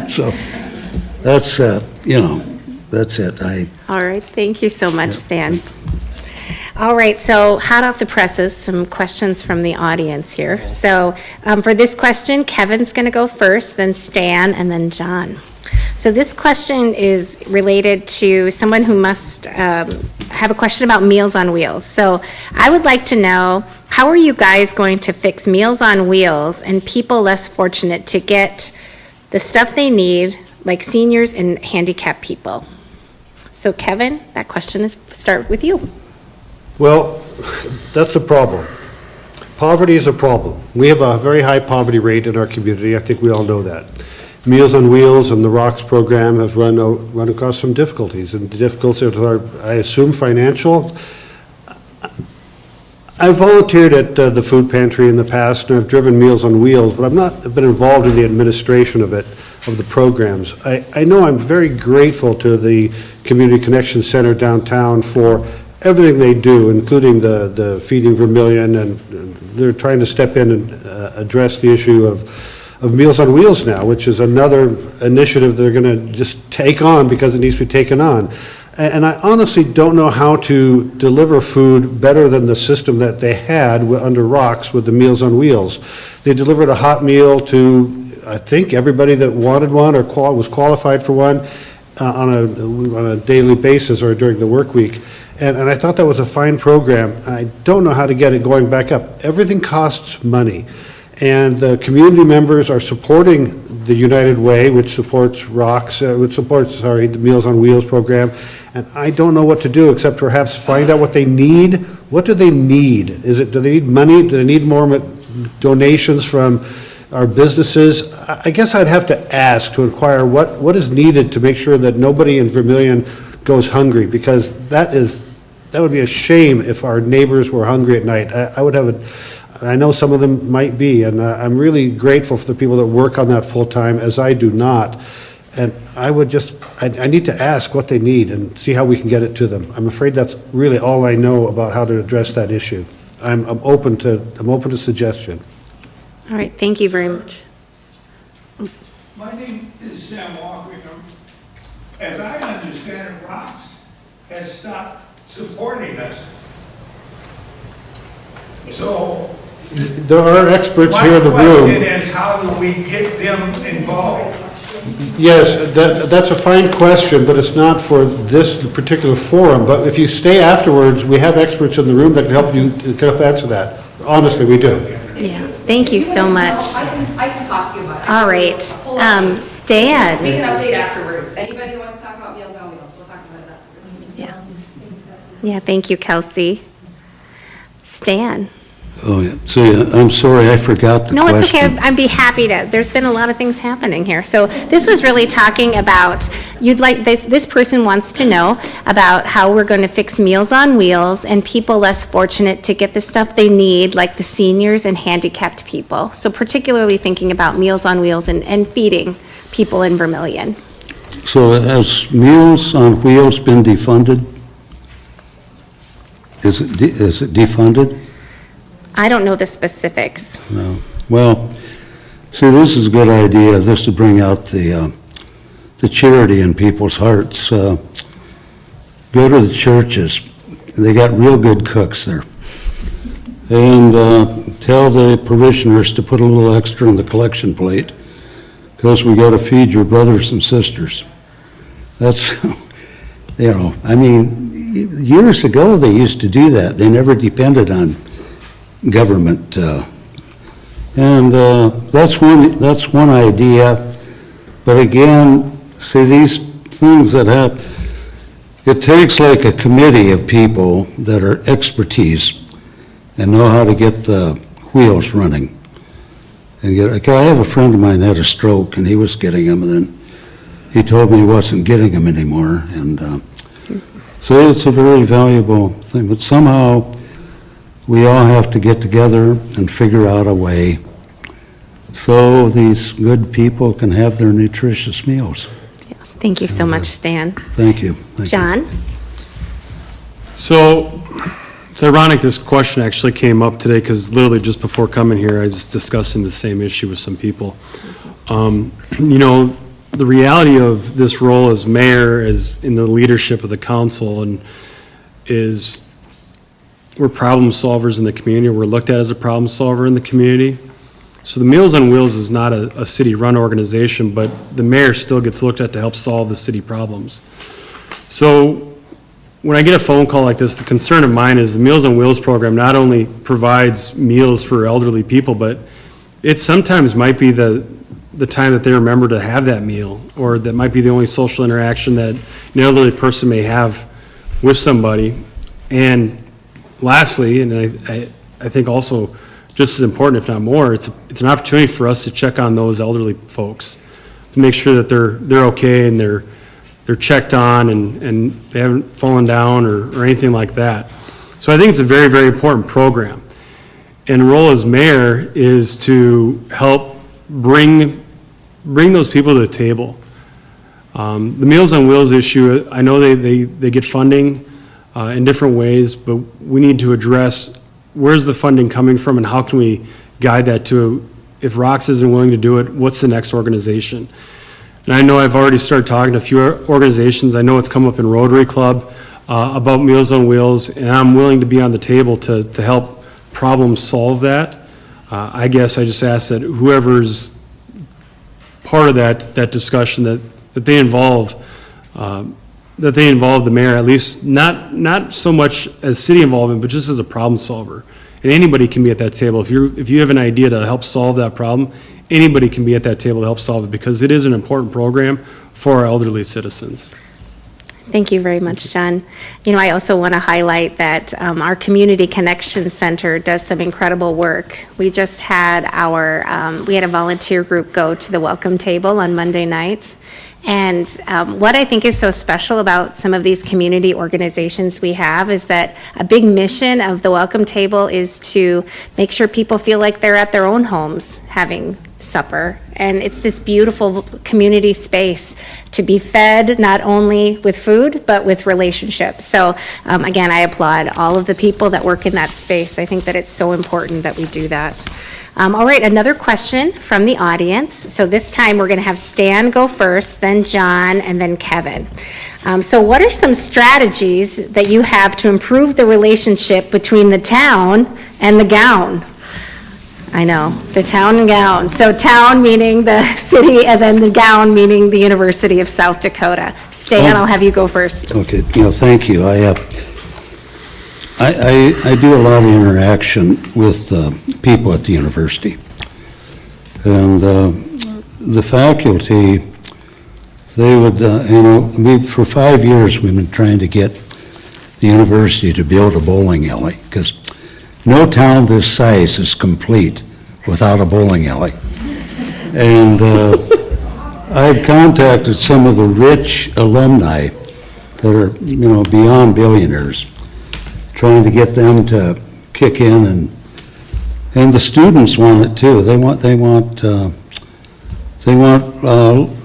So that's that's it. All right, thank you so much, Stan. All right, so hot off the presses, some questions from the audience here. So for this question, Kevin's going to go first, then Stan, and then John. So this question is related to someone who must have a question about Meals on Wheels. So I would like to know, how are you guys going to fix Meals on Wheels and people less fortunate to get the stuff they need, like seniors and handicapped people? So Kevin, that question is start with you. Well, that's a problem. Poverty is a problem. We have a very high poverty rate in our community. I think we all know that. Meals on Wheels and the ROCKS program have run across some difficulties, and the difficulties are, I assume, financial. I've volunteered at the food pantry in the past, and I've driven Meals on Wheels, but I've not been involved in the administration of it, of the programs. I know I'm very grateful to the Community Connection Center downtown for everything they do, including the Feeding Vermillion, and they're trying to step in and address the issue of Meals on Wheels now, which is another initiative they're going to just take on because it needs to be taken on. And I honestly don't know how to deliver food better than the system that they had under ROCKS with the Meals on Wheels. They delivered a hot meal to, I think, everybody that wanted one or was qualified for one on a daily basis or during the work week. And I thought that was a fine program. I don't know how to get it going back up. Everything costs money. And the community members are supporting the United Way, which supports ROCKS, the Meals on Wheels program. And I don't know what to do except perhaps find out what they need. What do they need? Do they need money? Do they need more donations from our businesses? I guess I'd have to ask to inquire what is needed to make sure that nobody in Vermillion goes hungry, because that would be a shame if our neighbors were hungry at night. I know some of them might be, and I'm really grateful for the people that work on that full-time, as I do not. And I need to ask what they need and see how we can get it to them. I'm afraid that's really all I know about how to address that issue. I'm open to suggestion. All right, thank you very much. My name is Sam Walker. As I understand it, Rocks has stopped supporting us. So There are experts here in the my question room. is, how do we get them involved? Yes, that's a fine question, but it's not for this particular forum. But if you stay afterwards, we have experts in the room that can help answer that. Honestly, we do. Yeah, thank you so much. I can talk to you about it. All right, Stan. We can update afterwards. Anybody who wants to talk about Meals on Wheels, we'll talk about it afterwards. Yeah. Yeah, thank you, Kelsey. Stan. Oh, yeah. See, I'm sorry, I forgot the question. No, it's okay. I'd be happy to. There's been a lot of things happening here. So this was really talking about, this person wants to know about how we're going to fix Meals on Wheels and people less fortunate to get the stuff they need, like the seniors and handicapped people. So particularly thinking about Meals on Wheels and feeding people in Vermillion. So has Meals on Wheels been defunded? Is it defunded? I don't know the specifics. No. Well, see, this is a good idea. This would bring out the charity in people's hearts. Go to the churches. They got real good cooks there. And tell the parishioners to put a little extra in the collection plate because we got to feed your brothers and sisters. That's, I mean, years ago they used to do that. They never depended on government, and that's one idea. But again, see, these things that happen, it takes like a committee of people that are expertise and know how to get the wheels running. And I have a friend of mine that had a stroke, and he was getting them, and then he told me he wasn't getting them anymore. And so it's a very valuable thing, but somehow we all have to get together and figure out a way so these good people can have their nutritious meals. Yeah. Thank you so much, Stan. Thank you. Thank you. John? So, it's ironic this question actually came up today because literally just before coming here, I was discussing the same issue with some people. The reality of this role as mayor is in the leadership of the council and is we're problem solvers in the community. We're looked at as a problem solver in the community. So the Meals on Wheels is not a city-run organization, but the mayor still gets looked at to help solve the city problems. So when I get a phone call like this, the concern of mine is the Meals on Wheels program not only provides meals for elderly people, but it sometimes might be the time that they remember to have that meal, or that might be the only social interaction that an elderly person may have with somebody. And lastly, and I think also just as important, if not more, it's an opportunity for us to check on those elderly folks to make sure that they're okay and they're checked on and they haven't fallen down or anything like that. So I think it's a very, very important program. And the role as mayor is to help bring those people to the table. The Meals on Wheels issue, I know they get funding in different ways, but we need to address where's the funding coming from and how can we guide that to, if ROX isn't willing to do it, what's the next organization? And I know I've already started talking to a few organizations. I know it's come up in Rotary Club about Meals on Wheels, and I'm willing to be on the table to help problem solve that. I guess I just ask that whoever's part of that discussion that they involve the mayor, at least not so much as city involvement, but just as a problem solver. And anybody can be at that table. If you have an idea to help solve that problem, anybody can be at that table to help solve it because it is an important program for our elderly citizens. Thank you very much, John. I also want to highlight that our Community Connection Center does some incredible work. We just had we had a volunteer group go to the welcome table on Monday night. And what I think is so special about some of these community organizations we have is that a big mission of the welcome table is to make sure people feel like they're at their own homes having supper. And it's this beautiful community space to be fed not only with food, but with relationships. So again, I applaud all of the people that work in that space. I think that it's so important that we do that. All right, another question from the audience. So this time we're going to have Stan go first, then John, and then Kevin. So what are some strategies that you have to improve the relationship between the town and the gown? I know, the town and gown. So town meaning the city, and then the gown meaning the University of South Dakota. Stan, I'll have you go first. Okay, thank you. I do a lot of interaction with people at the university. And the faculty, they would, for 5 years, we've been trying to get the university to build a bowling alley, because no town this size is complete without a bowling alley. And I've contacted some of the rich alumni that are, beyond billionaires, trying to get them to kick in, and the students want it too. They want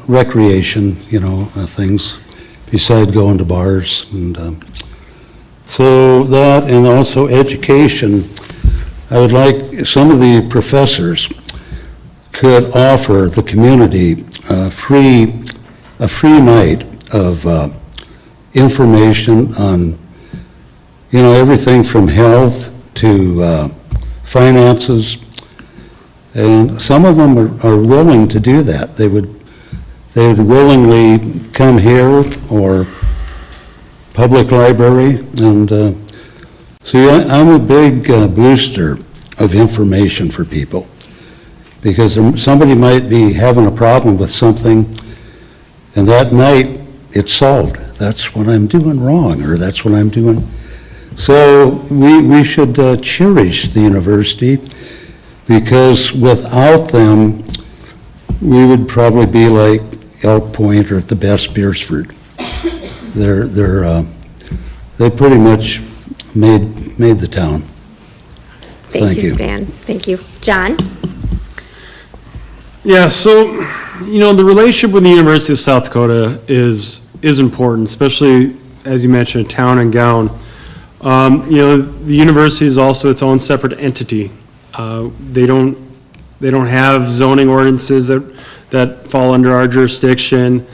recreation, things beside going to bars, and so that, and also education. I would like some of the professors could offer the community a free night of information on, everything from health to finances, and some of them are willing to do that. They would willingly come here or public library, and see, I'm a big booster of information for people, because somebody might be having a problem with something, and that night it's solved. That's what I'm doing wrong, or that's what I'm doing. So we should cherish the university, because without them, we would probably be like Elk Point or at the best Beersford. They pretty much made the town. Thank you, Stan. Thank you. John? Yeah, so, the relationship with the University of South Dakota is important, especially, as you mentioned, town and gown. The university is also its own separate entity. They don't have zoning ordinances that fall under our jurisdiction.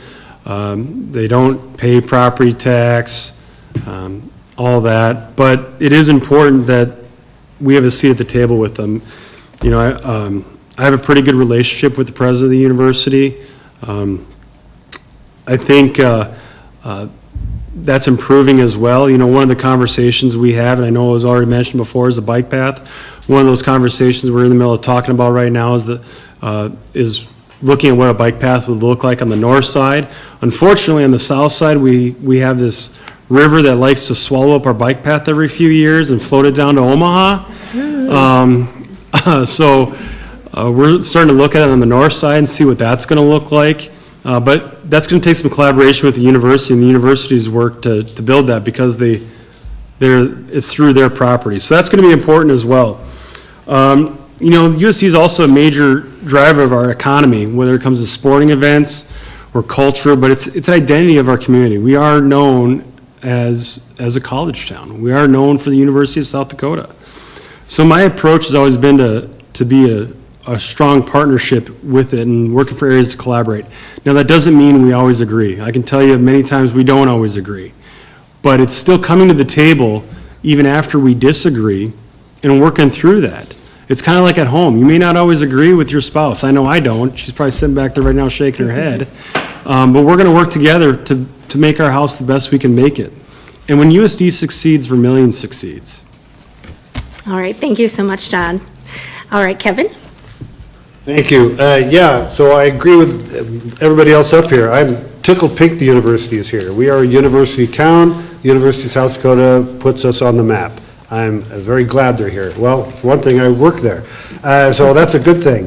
They don't pay property tax, all that. But it is important that we have a seat at the table with them. I have a pretty good relationship with the president of the university. I think that's improving as well. One of the conversations we have, and I know it was already mentioned before, is the bike path. One of those conversations we're in the middle of talking about right now is looking at what a bike path would look like on the north side. Unfortunately, on the south side, we have this river that likes to swallow up our bike path every few years and float it down to Omaha. So we're starting to look at it on the north side and see what that's going to look like. But that's going to take some collaboration with the university and the university's work to build that, because it's through their property. So that's going to be important as well. USD is also a major driver of our economy, whether it comes to sporting events or culture, but it's an identity of our community. We are known as a college town. We are known for the University of South Dakota. So my approach has always been to be a strong partnership with it and working for areas to collaborate. Now, that doesn't mean we always agree. I can tell you many times we don't always agree, but it's still coming to the table even after we disagree and working through that. It's kind of like at home. You may not always agree with your spouse. I know I don't. She's probably sitting back there right now shaking her head. But we're going to work together to make our house the best we can make it. And when USD succeeds, Vermillion succeeds. All right, thank you so much, John. All right, Kevin? Thank you. So I agree with everybody else up here. I'm tickled pink the university is here. We are a university town. The University of South Dakota puts us on the map. I'm very glad they're here. Well, for one thing, I work there. So that's a good thing.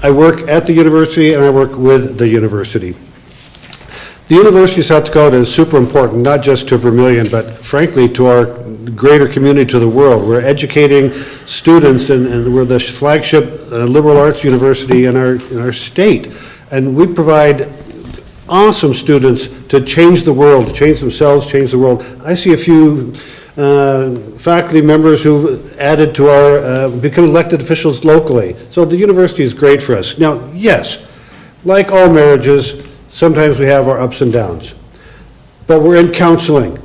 I work at the university and I work with the university. The University of South Dakota is super important, not just to Vermillion, but frankly to our greater community, to the world. We're educating students, and we're the flagship liberal arts university in our state. And we provide awesome students to change the world, to change themselves, change the world. I see a few faculty members who've added to our, become elected officials locally. So the university is great for us. Now, yes, like all marriages, sometimes we have our ups and downs, but we're in counseling.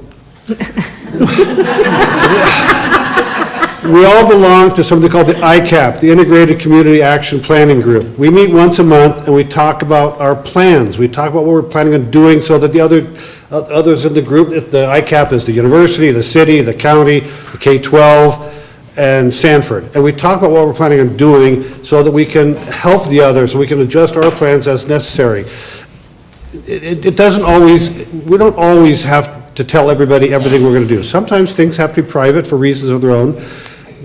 We all belong to something called the ICAP, the Integrated Community Action Planning Group. We meet once a month and we talk about our plans. We talk about what we're planning on doing so that the others in the group, the ICAP is the university, the city, the county, the K-12, and Sanford. And we talk about what we're planning on doing so that we can help the others, so we can adjust our plans as necessary. It doesn't always, we don't always have to tell everybody everything we're going to do. Sometimes things have to be private for reasons of their own,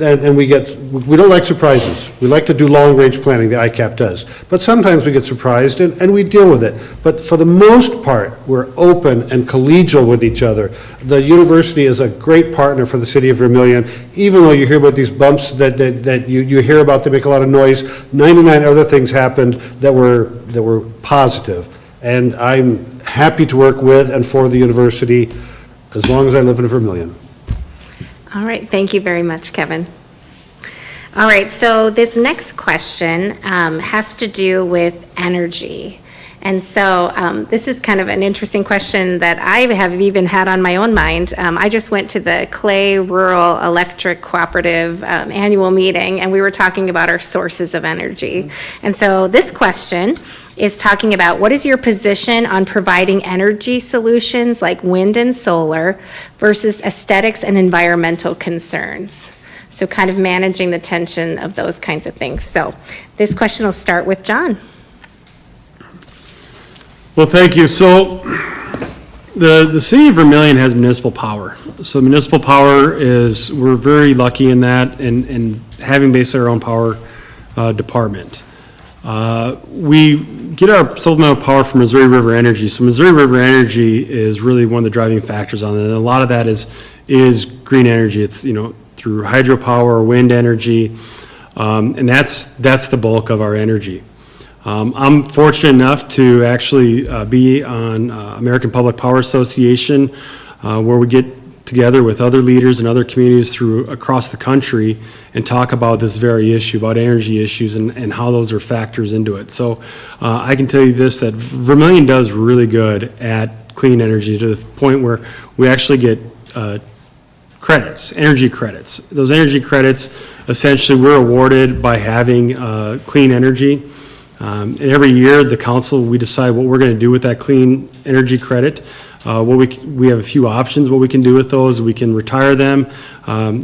and we don't like surprises. We like to do long-range planning, the ICAP does. But sometimes we get surprised, and we deal with it. But for the most part, we're open and collegial with each other. The university is a great partner for the city of Vermillion. Even though you hear about these bumps that you hear about, they make a lot of noise, 99 other things happened that were positive. And I'm happy to work with and for the university as long as I live in Vermillion. All right, thank you very much, Kevin. All right, so this next question has to do with energy. And so this is kind of an interesting question that I have even had on my own mind. I just went to the Clay Rural Electric Cooperative annual meeting, and we were talking about our sources of energy. And so this question is talking about what is your position on providing energy solutions like wind and solar versus aesthetics and environmental concerns? So kind of managing the tension of those kinds of things. So this question will start with John. Well, thank you. So the city of Vermillion has municipal power. So municipal power is, we're very lucky in that, and having basically our own power department. We get our supplemental power from Missouri River Energy. So Missouri River Energy is really one of the driving factors on it. And a lot of that is green energy. It's, through hydropower, wind energy, and that's the bulk of our energy. I'm fortunate enough to actually be on American Public Power Association, where we get together with other leaders and other communities across the country and talk about this very issue, about energy issues and how those are factors into it. So I can tell you this, that Vermillion does really good at clean energy to the point where we actually get credits, energy credits. Those energy credits, essentially, we're awarded by having clean energy. And every year, the council, we decide what we're going to do with that clean energy credit. We have a few options what we can do with those. We can retire them.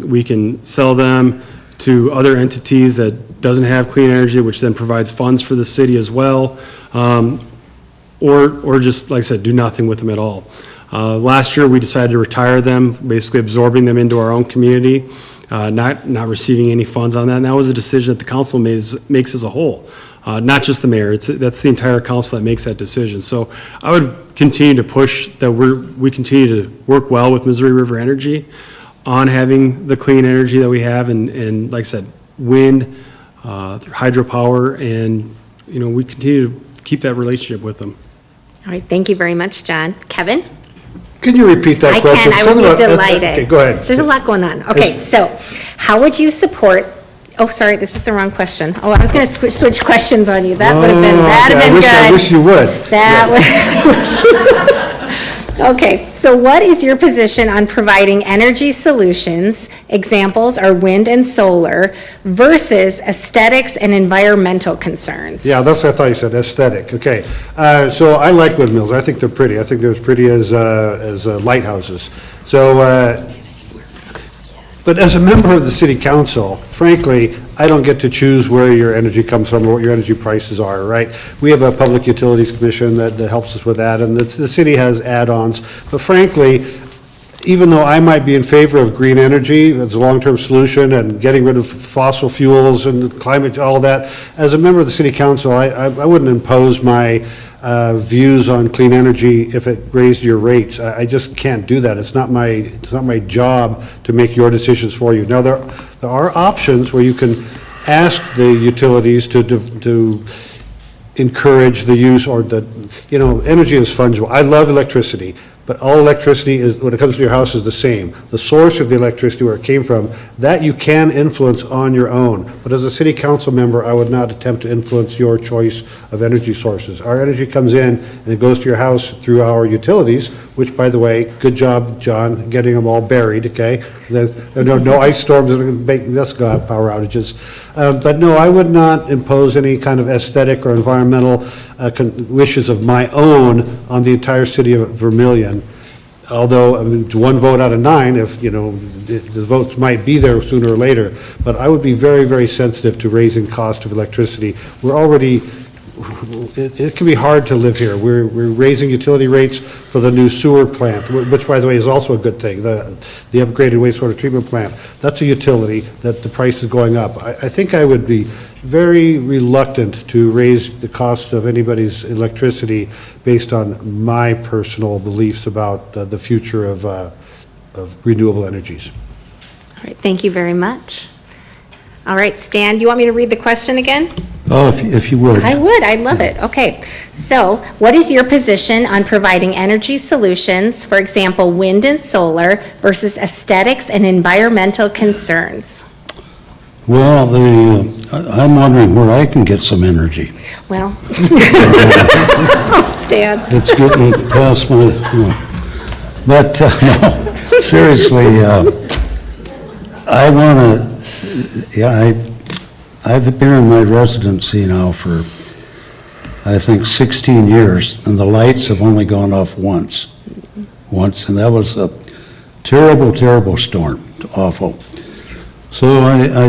We can sell them to other entities that doesn't have clean energy, which then provides funds for the city as well. Or just, like I said, do nothing with them at all. Last year, we decided to retire them, basically absorbing them into our own community, not receiving any funds on that. And that was a decision that the council makes as a whole. Not just the mayor, that's the entire council that makes that decision. So I would continue to push that we continue to work well with Missouri River Energy on having the clean energy that we have, and like I said, wind, hydropower, and we continue to keep that relationship with them. All right, thank you very much, John. Kevin? Can you repeat that question? I would be delighted. Okay, go ahead. There's a lot going on. Okay, so how would you support, oh, sorry, this is the wrong question. Oh, I was going to switch questions on you. That would have been good. I wish you would. Okay, so what is your position on providing energy solutions, examples are wind and solar, versus aesthetics and environmental concerns? Yeah, that's what I thought you said, aesthetic. Okay, so I like windmills. I think they're pretty. I think they're as pretty as lighthouses. So, but as a member of the city council, frankly, I don't get to choose where your energy comes from or what your energy prices are, right? We have a public utilities commission that helps us with that, and the city has add-ons. But frankly, even though I might be in favor of green energy as a long-term solution and getting rid of fossil fuels and climate, all that, as a member of the city council, I wouldn't impose my views on clean energy if it raised your rates. I just can't do that. It's not my job to make your decisions for you. Now, there are options where you can ask the utilities to encourage the use, or energy is fungible. I love electricity, but all electricity is, when it comes to your house, is the same. The source of the electricity, where it came from, that you can influence on your own. But as a city council member, I would not attempt to influence your choice of energy sources. Our energy comes in and it goes to your house through our utilities, which, by the way, good job, John, getting them all buried, okay? There are no ice storms that are making us go have power outages. But no, I would not impose any kind of aesthetic or environmental wishes of my own on the entire city of Vermillion. Although, I mean, it's one vote out of 9, if, the votes might be there sooner or later. But I would be very, very sensitive to raising cost of electricity. We're already, it can be hard to live here. We're raising utility rates for the new sewer plant, which, by the way, is also a good thing, the upgraded wastewater treatment plant. That's a utility that the price is going up. I think I would be very reluctant to raise the cost of anybody's electricity based on my personal beliefs about the future of renewable energies. All right, thank you very much. All right, Stan, do you want me to read the question again? Oh, if you would. I would, I'd love it. Okay, so what is your position on providing energy solutions, for example, wind and solar, versus aesthetics and environmental concerns? Well, I'm wondering where I can get some energy. Well, oh, Stan. It's getting past my, but no, seriously, I want to, I've been in my residency now for, I think, 16 years, and the lights have only gone off once, and that was a terrible, terrible storm, awful. So I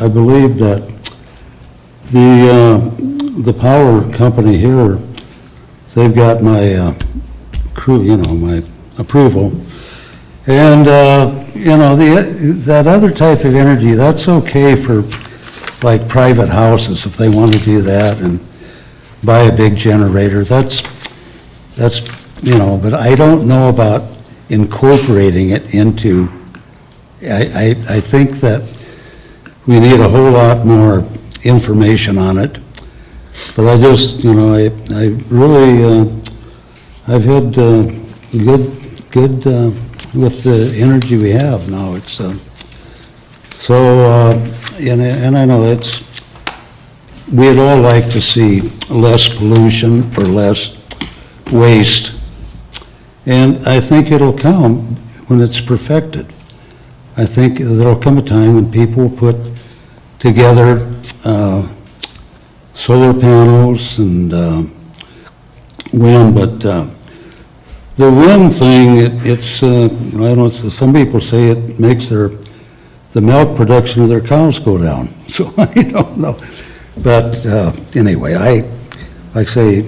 believe that the power company here, they've got my my approval. And, that other type of energy, that's okay for like private houses, if they want to do that and buy a big generator. That's, but I don't know about incorporating it into, I think that we need a whole lot more information on it. But I just, I really, I've had good with the energy we have now. It's and I know we'd all like to see less pollution or less waste, and I think it'll come when it's perfected. I think there'll come a time when people will put together solar panels and wind, but the wind thing, it's I don't know, some people say it makes the milk production of their cows go down. So I don't know. But anyway, like I say,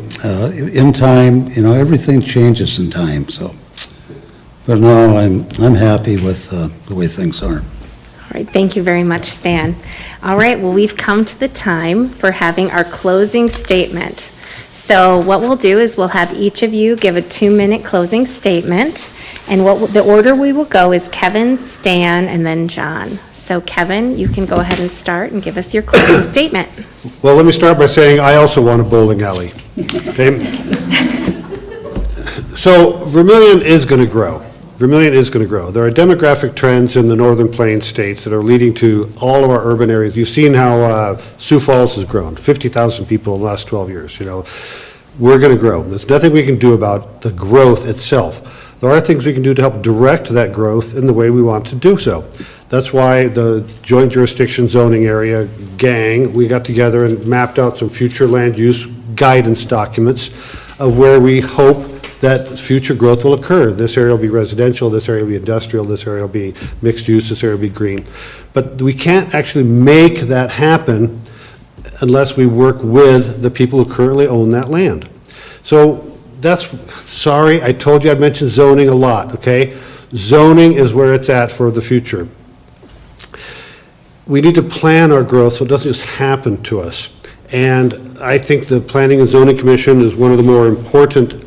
in time, everything changes in time. So, but no, I'm happy with the way things are. All right, thank you very much, Stan. All right, well, we've come to the time for having our closing statement. So what we'll do is we'll have each of you give a 2-minute closing statement, and the order we will go is Kevin, Stan, and then John. So Kevin, you can go ahead and start and give us your closing statement. Well, let me start by saying I also want a bowling alley. Okay? So Vermillion is going to grow. Vermillion is going to grow. There are demographic trends in the Northern Plains states that are leading to all of our urban areas. You've seen how Sioux Falls has grown, 50,000 people in the last 12 years. We're going to grow. There's nothing we can do about the growth itself. There are things we can do to help direct that growth in the way we want to do so. That's why the Joint Jurisdiction Zoning Area gang, we got together and mapped out some future land use guidance documents of where we hope that future growth will occur. This area will be residential, this area will be industrial, this area will be mixed use, this area will be green. But we can't actually make that happen unless we work with the people who currently own that land. So sorry, I told you I'd mention zoning a lot, okay? Zoning is where it's at for the future. We need to plan our growth so it doesn't just happen to us. And I think the Planning and Zoning Commission is one of the more important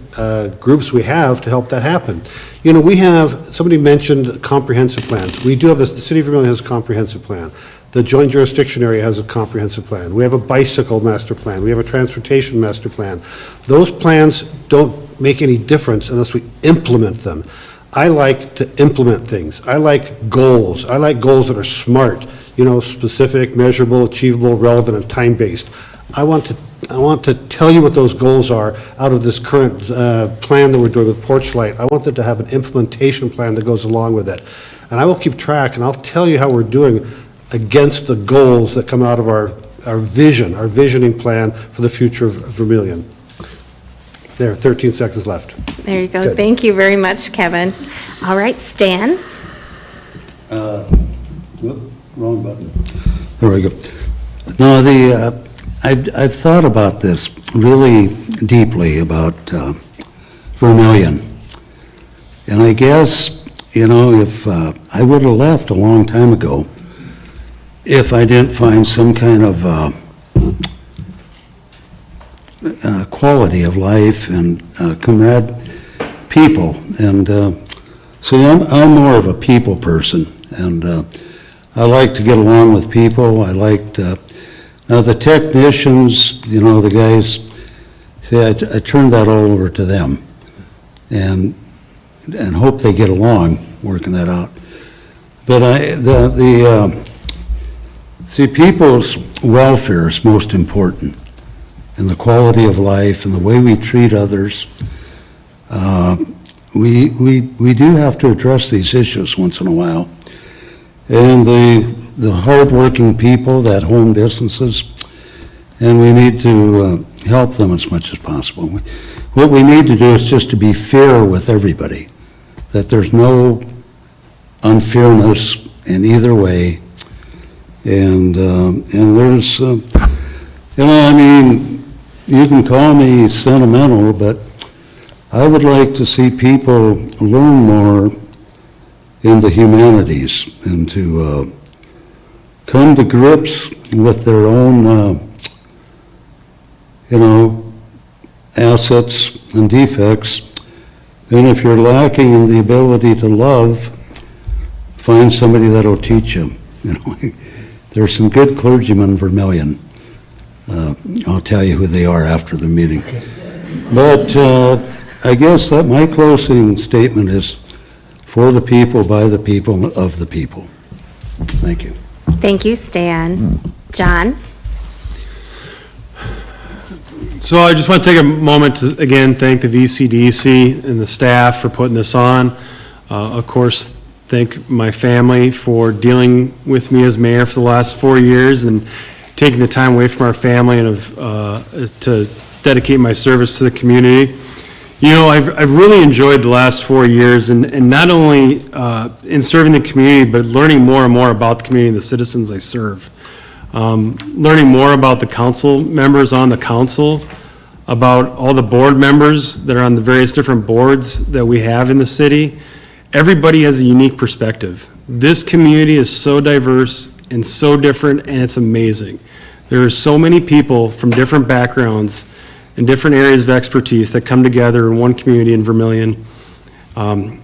groups we have to help that happen. You know, we have, somebody mentioned comprehensive plans. We do have this, the City of Vermillion has a comprehensive plan. The Joint Jurisdiction Area has a comprehensive plan. We have a bicycle master plan. We have a transportation master plan. Those plans don't make any difference unless we implement them. I like to implement things. I like goals. I like goals that are smart, you know, specific, measurable, achievable, relevant, and time-based. I want to tell you what those goals are out of this current plan that we're doing with Porchlight. I want them to have an implementation plan that goes along with it. And I will keep track, and I'll tell you how we're doing against the goals that come out of our vision, our visioning plan for the future of Vermillion. There, 13 seconds left. There you go. Good. Thank you very much, Kevin. All right, Stan? Wrong button. There we go. No, I've thought about this really deeply about Vermillion. And I guess, you know, if I would have left a long time ago if I didn't find some kind of quality of life and comrade people. And so I'm more of a people person. And I like to get along with people. I like now the technicians, you know, the guys, see, I turned that all over to them and hope they get along working that out. But see, people's welfare is most important, and the quality of life and the way we treat others. We do have to address these issues once in a while. And the hardworking people that own businesses, and we need to help them as much as possible. What we need to do is just to be fair with everybody, that there's no unfairness in either way. And there's, you know, I mean, you can call me sentimental, but I would like to see people learn more in the humanities and to come to grips with their own, you know, assets and defects. And if you're lacking in the ability to love, find somebody that'll teach you. You know, there's some good clergymen in Vermillion. I'll tell you who they are after the meeting. But I guess that my closing statement is for the people, by the people, of the people. Thank you. Thank you, Stan. John? So I just want to take a moment to, again, thank the VCDC and the staff for putting this on. Of course, thank my family for dealing with me as mayor for the last 4 years and taking the time away from our family and to dedicate my service to the community. You know, I've really enjoyed the last 4 years, and not only in serving the community, but learning more and more about the community and the citizens I serve. Learning more about the council members on the council, about all the board members that are on the various different boards that we have in the city. Everybody has a unique perspective. This community is so diverse and so different, and it's amazing. There are so many people from different backgrounds and different areas of expertise that come together in one community in Vermillion. I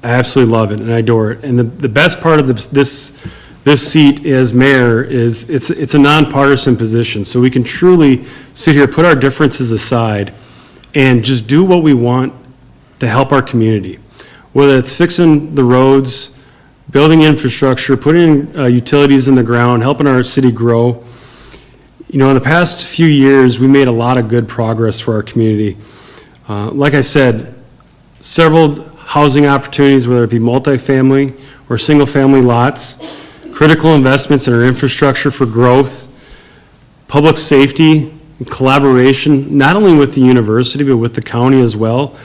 absolutely love it and I adore it. And the best part of this seat as mayor is it's a nonpartisan position, so we can truly sit here, put our differences aside, and just do what we want to help our community. Whether it's fixing the roads, building infrastructure, putting utilities in the ground, helping our city grow. You know, in the past few years, we made a lot of good progress for our community. Like I said, several housing opportunities, whether it be multifamily or single-family lots, critical investments in our infrastructure for growth, public safety, and collaboration, not only with the university, but with the county as well.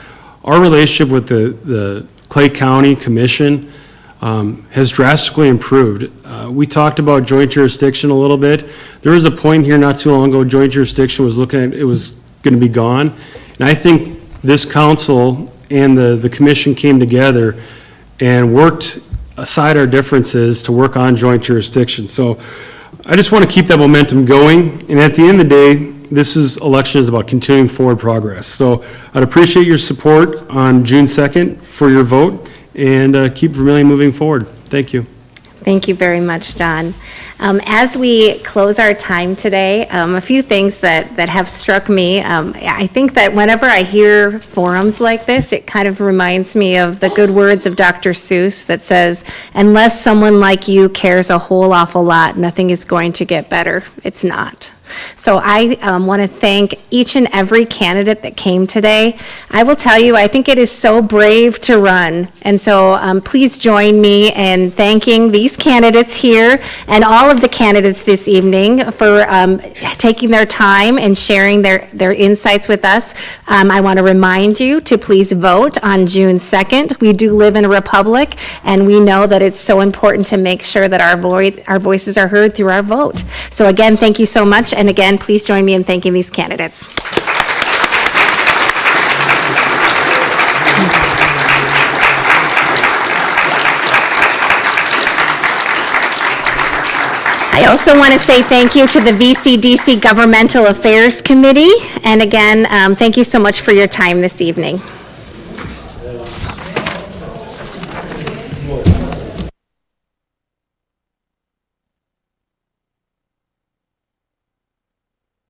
Our relationship with the Clay County Commission has drastically improved. We talked about joint jurisdiction a little bit. There was a point here not too long ago, joint jurisdiction was looking at, it was going to be gone. And I think this council and the commission came together and worked aside our differences to work on joint jurisdiction. So I just want to keep that momentum going, and at the end of the day, election is about continuing forward progress. So I'd appreciate your support on June 2nd for your vote, and keep Vermillion moving forward. Thank you. Thank you very much, John. As we close our time today, a few things that have struck me. I think that whenever I hear forums like this, it kind of reminds me of the good words of Dr. Seuss that says, unless someone like you cares a whole awful lot, nothing is going to get better. It's not. So I want to thank each and every candidate that came today. I will tell you, I think it is so brave to run. And so please join me in thanking these candidates here and all of the candidates this evening for taking their time and sharing their insights with us. I want to remind you to please vote on June 2nd. We do live in a republic, and we know that it's so important to make sure that our voices are heard through our vote. So again, thank you so much. And again, please join me in thanking these candidates. I also want to say thank you to the VCDC Governmental Affairs Committee. And again, thank you so much for your time this evening.